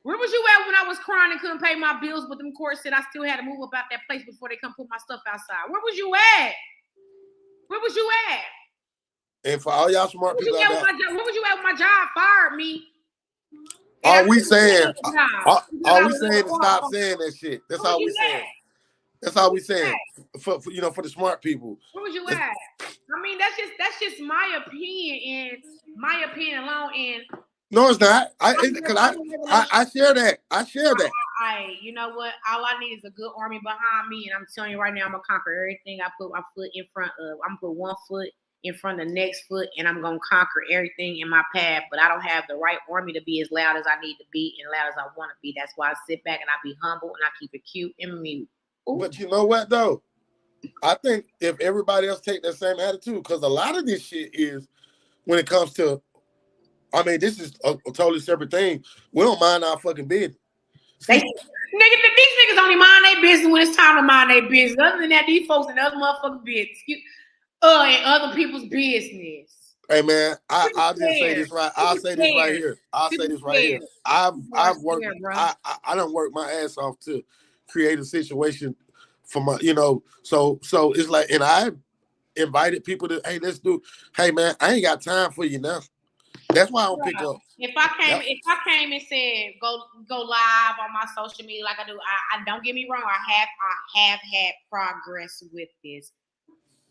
Where was you at when I was crying and couldn't pay my bills, but them courts said I still had to move about that place before they come put my stuff outside? Where was you at? Where was you at? And for all y'all smart people out there, where was you at when my job fired me? All we saying is stop saying that shit. That's all we saying. That's all we saying. For the smart people. Where was you at? I mean, that's just my opinion, and my opinion alone. And no, it's not. I share that. I share that. You know what? All I need is a good army behind me, and I'm telling you right now, I'm gonna conquer everything I put my foot in front of. I'm gonna put one foot in front of the next foot, and I'm gonna conquer everything in my path. But I don't have the right army to be as loud as I need to be and loud as I want to be. That's why I sit back and I be humble and I keep it cute and mute. Ooh. But you know what though? I think if everybody else take that same attitude, because a lot of this shit is when it comes to, I mean, this is a totally separate thing. We don't mind our fucking business. These niggas only mind their business when it's time to mind their business. Other than that, these folks in other motherfucking business, in other people's business. Hey man, I'll just say this right. I'll say this right here. I've worked. I don't work my ass off to create a situation for my, So it's like, and I invited people to, hey, let's do. Hey man, I ain't got time for you now. That's why I don't pick up. If I came and said go live on my social media like I do, I don't get me wrong. I have had progress with this.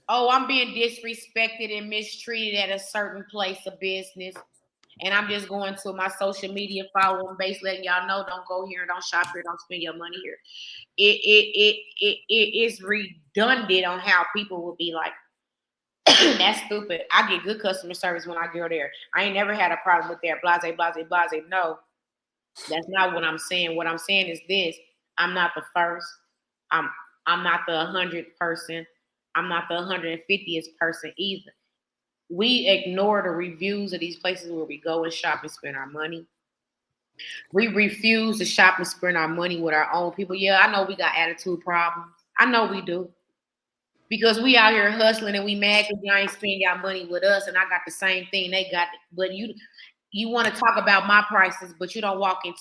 Oh, I'm being disrespected and mistreated at a certain place of business, and I'm just going to my social media following base, letting y'all know, don't go here, don't shop here, don't spend your money here. It is redundant on how people will be like, that's stupid. I get good customer service when I go there. I ain't never had a problem with their blase. No, that's not what I'm saying. What I'm saying is this: I'm not the first. I'm not the 100th person. I'm not the 150th person either. We ignore the reviews of these places where we go and shop and spend our money. We refuse to shop and spend our money with our own people. Yeah, I know we got attitude problems. I know we do. Because we out here hustling and we mad because y'all ain't spending y'all money with us, and I got the same thing they got. But you want to talk about my prices, but you don't walk in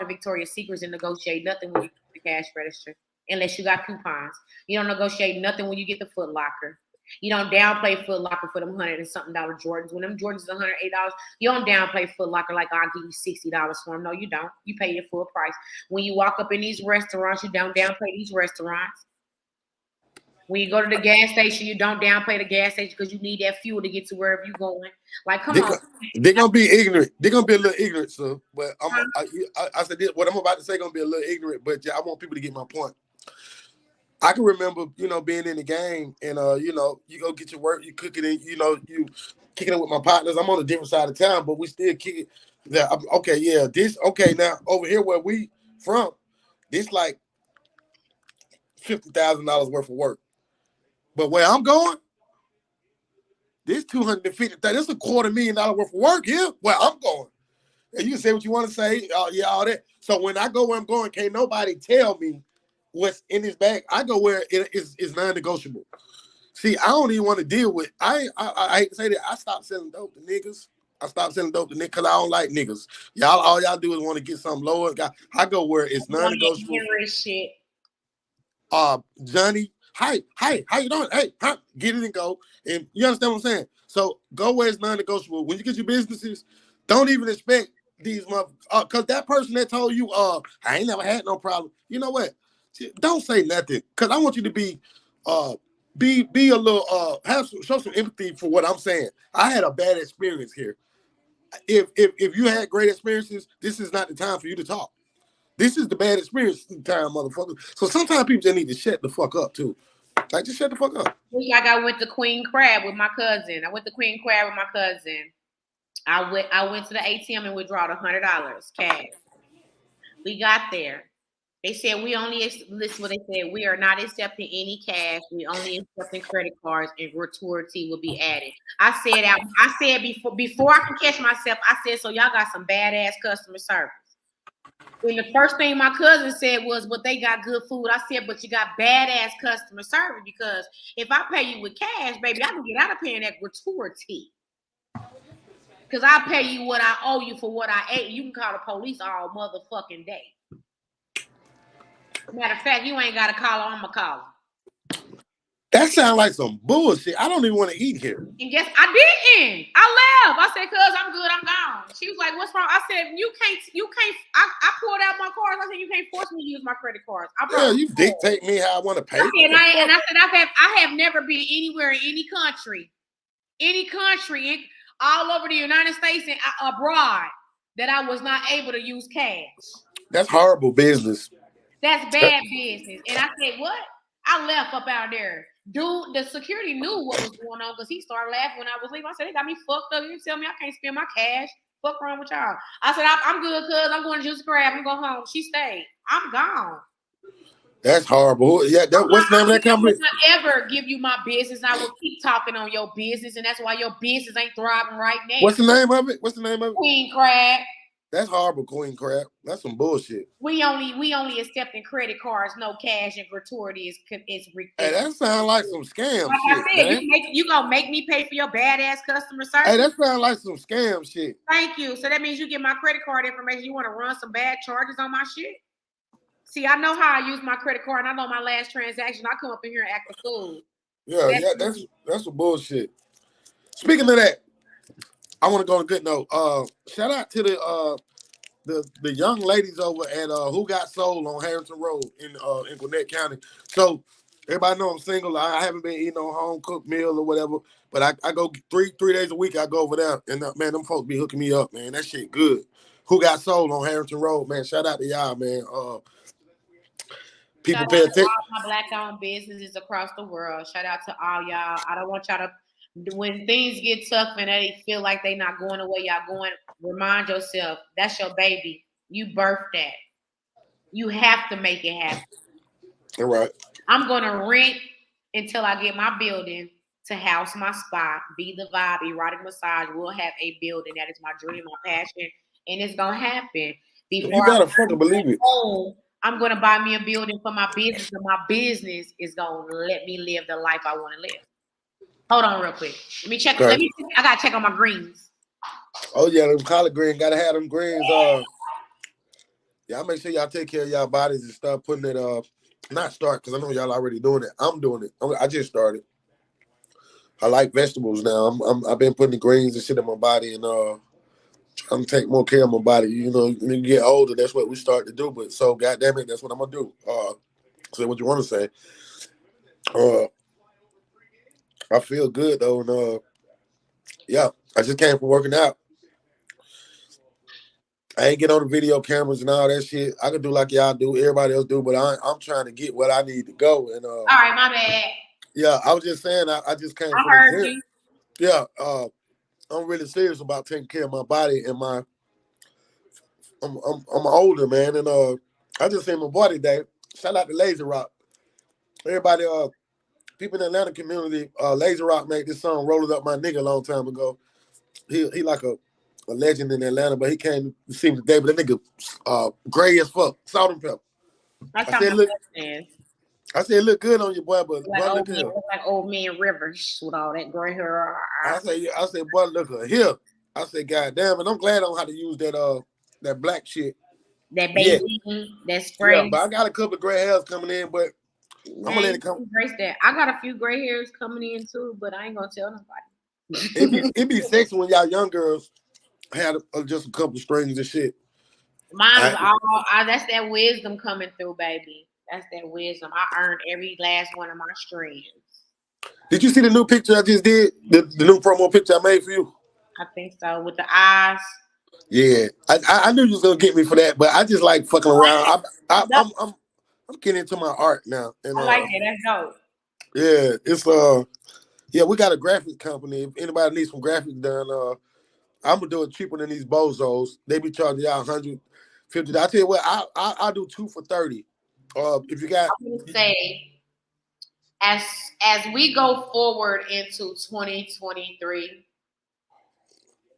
Victoria's Secrets and negotiate nothing when you get the cash register, unless you got coupons. You don't negotiate nothing when you get the Foot Locker. You don't downplay Foot Locker for them $100 and something Jordans. When them Jordans is $108, you don't downplay Foot Locker like I'll give you $60 for them. No, you don't. You pay your full price. When you walk up in these restaurants, you don't downplay these restaurants. When you go to the gas station, you don't downplay the gas station because you need that fuel to get to wherever you're going. Like, come on. They're going to be ignorant. They're going to be a little ignorant, so. But I said what I'm about to say going to be a little ignorant, but I want people to get my point. I can remember, being in the game and, you go get your work, you cook it, and, you kicking it with my partners. I'm on a different side of town, but we still kick it. Okay, yeah, now over here where we from, this like $50,000 worth of work. But where I'm going, this $250,000, this a $250,000 worth of work here. Where I'm going. And you can say what you want to say, yeah, all that. So when I go where I'm going, can't nobody tell me what's in this bag. I go where it's non-negotiable. See, I don't even want to deal with. I hate to say that. I stopped selling dope to niggas. I stopped selling dope to niggas because I don't like niggas. All y'all do is want to get something lower. I go where it's non-negotiable. Shit. Johnny, hey, how you doing? Hey, get it and go. And you understand what I'm saying? So go where it's non-negotiable. When you get your businesses, don't even expect these motherfuckers. Because that person that told you, I ain't never had no problem. You know what? Don't say nothing. Because I want you to be a little, show some empathy for what I'm saying. I had a bad experience here. If you had great experiences, this is not the time for you to talk. This is the bad experience time, motherfucker. So sometimes people just need to shut the fuck up too. Like, just shut the fuck up. Like I went to Queen Crab with my cousin. I went to the ATM and withdrew $100 cash. We got there. They said listen what they said. We are not accepting any cash. We only accepting credit cards, and gratuity will be added. I said before I could catch myself, I said, so y'all got some badass customer service. And the first thing my cousin said was, but they got good food. I said, but you got badass customer service, because if I pay you with cash, baby, I can get out of paying that gratuity. Because I pay you what I owe you for what I ate. You can call the police all motherfucking day. Matter of fact, you ain't got to call her. I'm going to call her. That sounds like some bullshit. I don't even want to eat here. And guess I didn't. I left. I said, cuz I'm good, I'm gone. She was like, what's wrong? I said, you can't. I pulled out my cards. I said, you can't force me to use my credit cards. You dictate me how I want to pay. I have never been anywhere in any country, all over the United States and abroad, that I was not able to use cash. That's horrible business. That's bad business. And I said, what? I left up out there. Dude, the security knew what was going on because he started laughing when I was leaving. I said, they got me fucked up. You tell me I can't spend my cash. Fuck wrong with y'all. I said, I'm good, cuz. I'm going to just grab and go home. She stayed. I'm gone. That's horrible. Yeah, what's the name of that company? I will not ever give you my business. I will keep talking on your business, and that's why your business ain't thriving right now. What's the name of it? Queen Crab. That's horrible, Queen Crab. That's some bullshit. We only accepting credit cards, no cash, and gratuity is hey, that sounds like some scam like shit. I said, you gonna make me pay for your badass customer service. Hey, that sounds like some scam shit. Thank you. So that means you get my credit card information. You want to run some bad charges on my shit? See, I know how I use my credit card, and I know my last transaction. I come up in here and act a fool. Yeah, that's some bullshit. Speaking of that, I want to go on a good note. Shout out to the young ladies over at Who Got Soul on Harrison Road in Gwinnett County. So everybody know I'm single. I haven't been eating no home cooked meal or whatever, but I go three days a week. I go over there, and man, them folks be hooking me up, man. That shit good. Who Got Soul on Harrison Road, man. Shout out to y'all, man. People pay attention. All my black-owned businesses across the world. Shout out to all y'all. I don't want y'all to. When things get tough and they feel like they not going the way y'all going, remind yourself, that's your baby. You birthed that. You have to make it happen. All right. I'm going to rent until I get my building to house my spot, Be the Vibe, erotic massage. We'll have a building. That is my dream, my passion, and it's going to happen. Before you got to fucking believe it. I'm going to buy me a building for my business, and my business is going to let me live the life I want to live. Hold on real quick. Let me check. Okay. I got to check on my greens. Oh, yeah, them collard greens. Got to have them greens. Y'all make sure y'all take care of y'all bodies and start putting it, not start, because I know y'all already doing it. I'm doing it. I just started. I like vegetables now. I've been putting the greens and shit in my body and trying to take more care of my body. You know, when you get older, that's what we start to do. But so, goddamn it, that's what I'm going to do. Say what you want to say. I feel good, though. And, yeah, I just came from working out. I ain't get on the video cameras and all that shit. I can do like y'all do, everybody else do, but I'm trying to get what I need to go. And all right, my bad. Yeah, I was just saying I just came from the gym. Yeah, I'm really serious about taking care of my body and I'm older, man, and I just seen my boy today. Shout out to Lazy Rock. everybody, people in the Atlanta community, Laser Rock made this song "Roll It Up My Nigga" a long time ago. He like a legend in Atlanta, but he came to see me today. But that nigga, gray as fuck, salt and pepper. I I said, look, look good on you, boy, but like boy, look here. like old man Rivers with all that gray hair. I said, boy, look here. I said, God damn, and I'm glad I don't have to use that black shit. That baby, that spray. Yeah, but I got a couple of gray hairs coming in, but Man, I'm gonna let it come. Embrace that. I got a few gray hairs coming in too, but I ain't gonna tell It nobody. be sexy when y'all young girls had just a couple strings and shit. Mine's all. That's that wisdom coming through, baby. That's that wisdom. I earned every last one of my strings. Did you see the new picture I just did? The new promo picture I made for you? I think so. With the eyes. Yeah, I knew you was gonna get me for that, but I just like fucking around. I'm getting into my art now, and I like it. That's dope. Yeah, it's yeah, we got a graphics company. If anybody needs some graphics done, I'm gonna do it cheaper than these bozos. They be charging y'all $150. I tell you what, I'll do 2 for $30. If you got, I'm gonna say, as we go forward into 2023,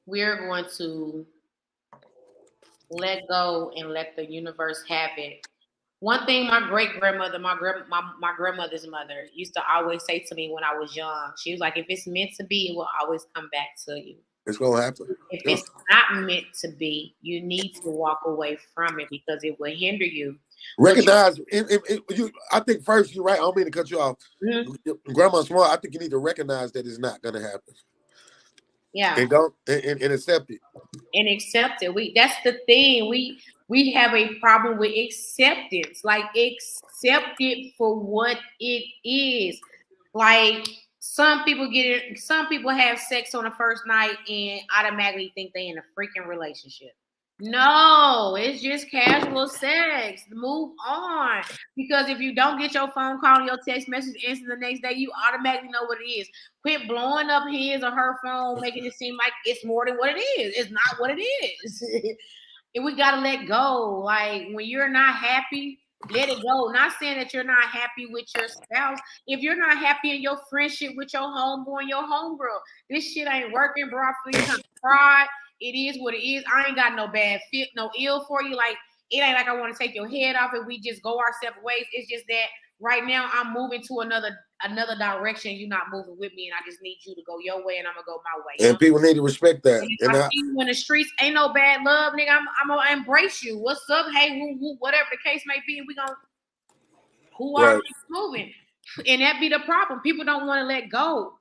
we're going to let go and let the universe have it. One thing my great grandmother, my grandmother's mother, used to always say to me when I was young, she was like, "If it's meant to be, it will always come back to you. It's gonna happen. If it's not meant to be, you need to walk away from it because it will hinder you." Recognize I think first, you're right. I don't mean to cut you off. Mm-hmm. Grandma's smart. I think you need to recognize that it's not gonna happen. Yeah. And go and accept it. And accept it. That's the thing. We have a problem with acceptance. Like, accept it for what it is. Like, some people have sex on the first night and automatically think they in a freaking relationship. No, it's just casual sex. Move on. Because if you don't get your phone call or your text message answered the next day, you automatically know what it is. Quit blowing up his or her phone, making it seem like it's more than what it is. It's not what it is. And we gotta let go. Like, when you're not happy, let it go. Not saying that you're not happy with your spouse. If you're not happy in your friendship with your homeboy and your homegirl, this shit ain't working, bro. I feel you kind of pride. It is what it is. I ain't got no bad fit, no ill for you. Like, it ain't like I want to take your head off and we just go our separate ways. It's just that right now I'm moving to another direction. You're not moving with me, and I just need you to go your way, and I'm gonna go my way. And people need to respect that. And if I see you in the streets, ain't no bad love, nigga. I'm gonna embrace you. What's up? Hey, woo, woo, whatever the case may be, we gonna who are we moving? And that be the problem. People don't want to let go.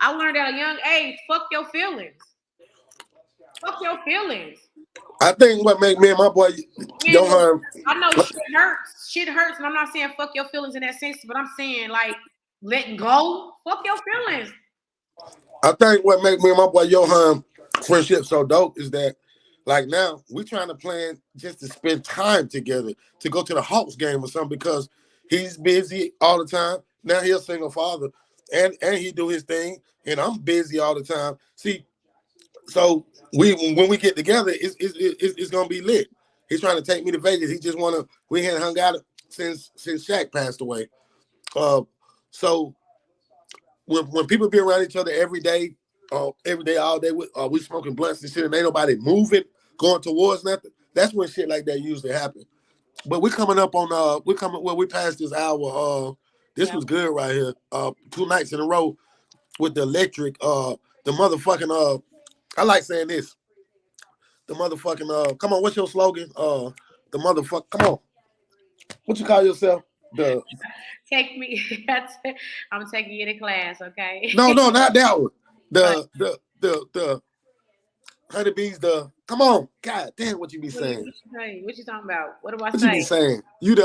I learned at a young age, fuck your feelings. Fuck your feelings. I think what make me and my boy don't harm. I know shit hurts. Shit hurts, and I'm not saying fuck your feelings in that sense, but I'm saying, like, letting go. Fuck your feelings. I think what make me and my boy Johan friendship so dope is that, like, now we trying to plan just to spend time together, to go to the Hawks game or something, because he's busy all the time. Now he's a single father, and he do his thing, and I'm busy all the time. See, so when we get together, it's gonna be lit. He's trying to take me to Vegas. He just wanna. We hadn't hung out since Shaq passed away. So when people be around each other every day, all day, we smoking blunts and shit, and ain't nobody moving, going towards nothing. That's when shit like that usually happen. But we coming up on we passed this hour. This was good right here. 2 nights in a row with the electric. The motherfucking I like saying this. The motherfucking come on, what's your slogan? The motherfucker, come on. What you call yourself? Take me. I'm taking you to class, okay? No, not that one. The honeybees. Come on, God damn, what you be saying? What you talking about? What do I say? What you be saying? You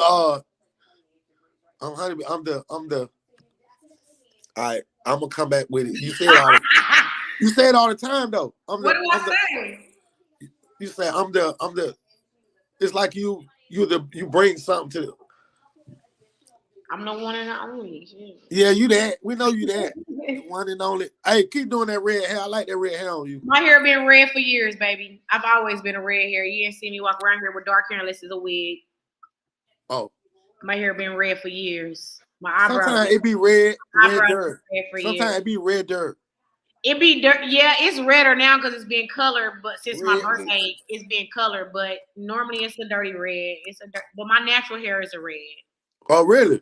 I'm honeybee. I'm the. All right, I'm gonna come back with it. You say it you say it all the time though. What do I say? You say I'm the. It's like you bring something to. I'm the one and only. Yeah, you that. We know you that. The one and only. Hey, keep doing that red hair. I like that red hair on you. My hair been red for years, baby. I've always been a red hair. You ain't see me walk around here with dark hair unless it's a wig. Oh. My hair been red for years. My eyebrows. Sometimes it be red dirt. Sometimes it be red dirt. It be dirt. Yeah, it's redder now because it's being colored. But since my birthday, it's being colored. But normally it's a dirty red. But my natural hair is a red. Oh, really?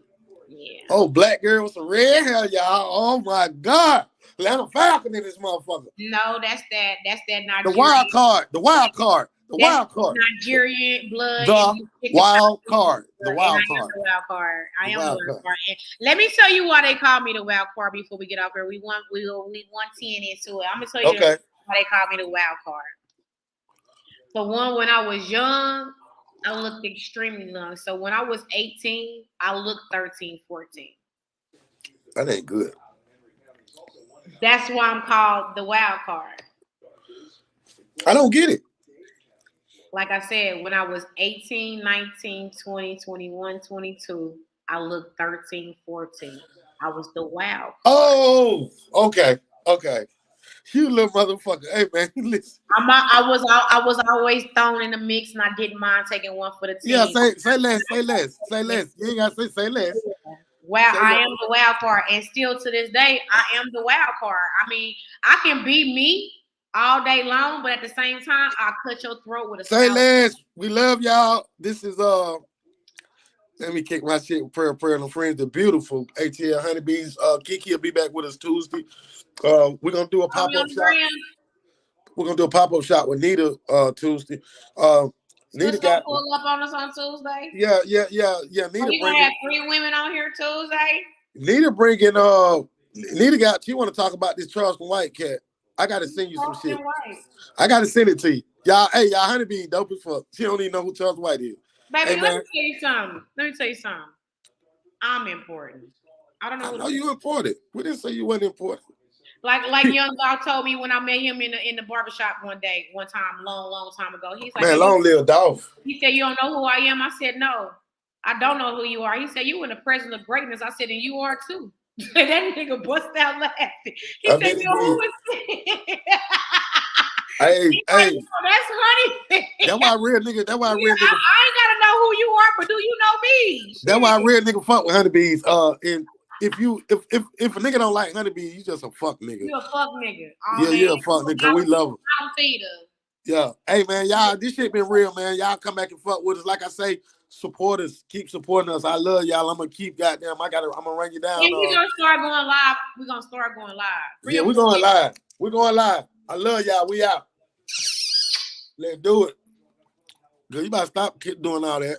Yeah. Oh, black girl with some red hair, y'all. Oh my God. Atlanta Falcon in this motherfucker. No, that's that Nigerian. The wild card. The wild card. The wild card. Nigerian blood. The wild card. The wild card. The wild card. I am the wild card. And let me tell you why they call me the wild card before we get off here. We 110 into it. I'm gonna tell you why they call me the wild card. For one, when I was young, I looked extremely young. So when I was 18, I looked 13, 14. That ain't good. That's why I'm called the wild card. I don't get it. Like I said, when I was 18, 19, 20, 21, 22, I looked 13, 14. I was the wild card. Oh, okay. You little motherfucker. Hey, man, listen. I was always thrown in the mix, and I didn't mind taking one for the team. Yeah, say less. You ain't got to say less. Wow, I am the wild card, and still to this day, I am the wild card. I mean, I can be me all day long, but at the same time, I'll cut your throat with a say less. We love y'all. This is let me kick my shit with prayer and friends. The beautiful ATL Honeybees. KeKe will be back with us Tuesday. We're gonna do a pop-up shop. We're gonna do a pop-up shop with Nita Tuesday. Nita got pull up on us on Tuesday. Yeah. Nita gonna have 3 women on here Tuesday. Nita bringing she want to talk about this Charleston White cat. I gotta send you some shit. I gotta send it to you. Y'all, y'all Honeybee dope as fuck. She don't even know who Charles White is. Baby, let me tell you something. I'm important. I don't know. I know you important. We didn't say you wasn't important. Like young dog told me when I met him in the barbershop one time, long time ago. He's like, man, long live Dolph. He said, you don't know who I am? I said, no, I don't know who you are. He said, you in the presence of greatness. I said, and you are too. That nigga bust out laughing. He said, you know who is it? Hey, that's honey. That's why a real nigga. I ain't gotta know who you are, but do you know me? That's why a real nigga fuck with honeybees. And if a nigga don't like honeybees, you just a fuck nigga. You a fuck nigga. Yeah, you're a fuck nigga. We love him. I'm feeder. Yeah. Hey man, y'all, this shit been real, man. Y'all come back and fuck with us. Like I say, support us. Keep supporting us. I love y'all. I'm gonna keep goddamn. I'm gonna run you down. And we're gonna start going live. We're gonna start going live. Yeah, we're going live. We're going live. I love y'all. We out. Let's do it. Girl, you better stop doing all that.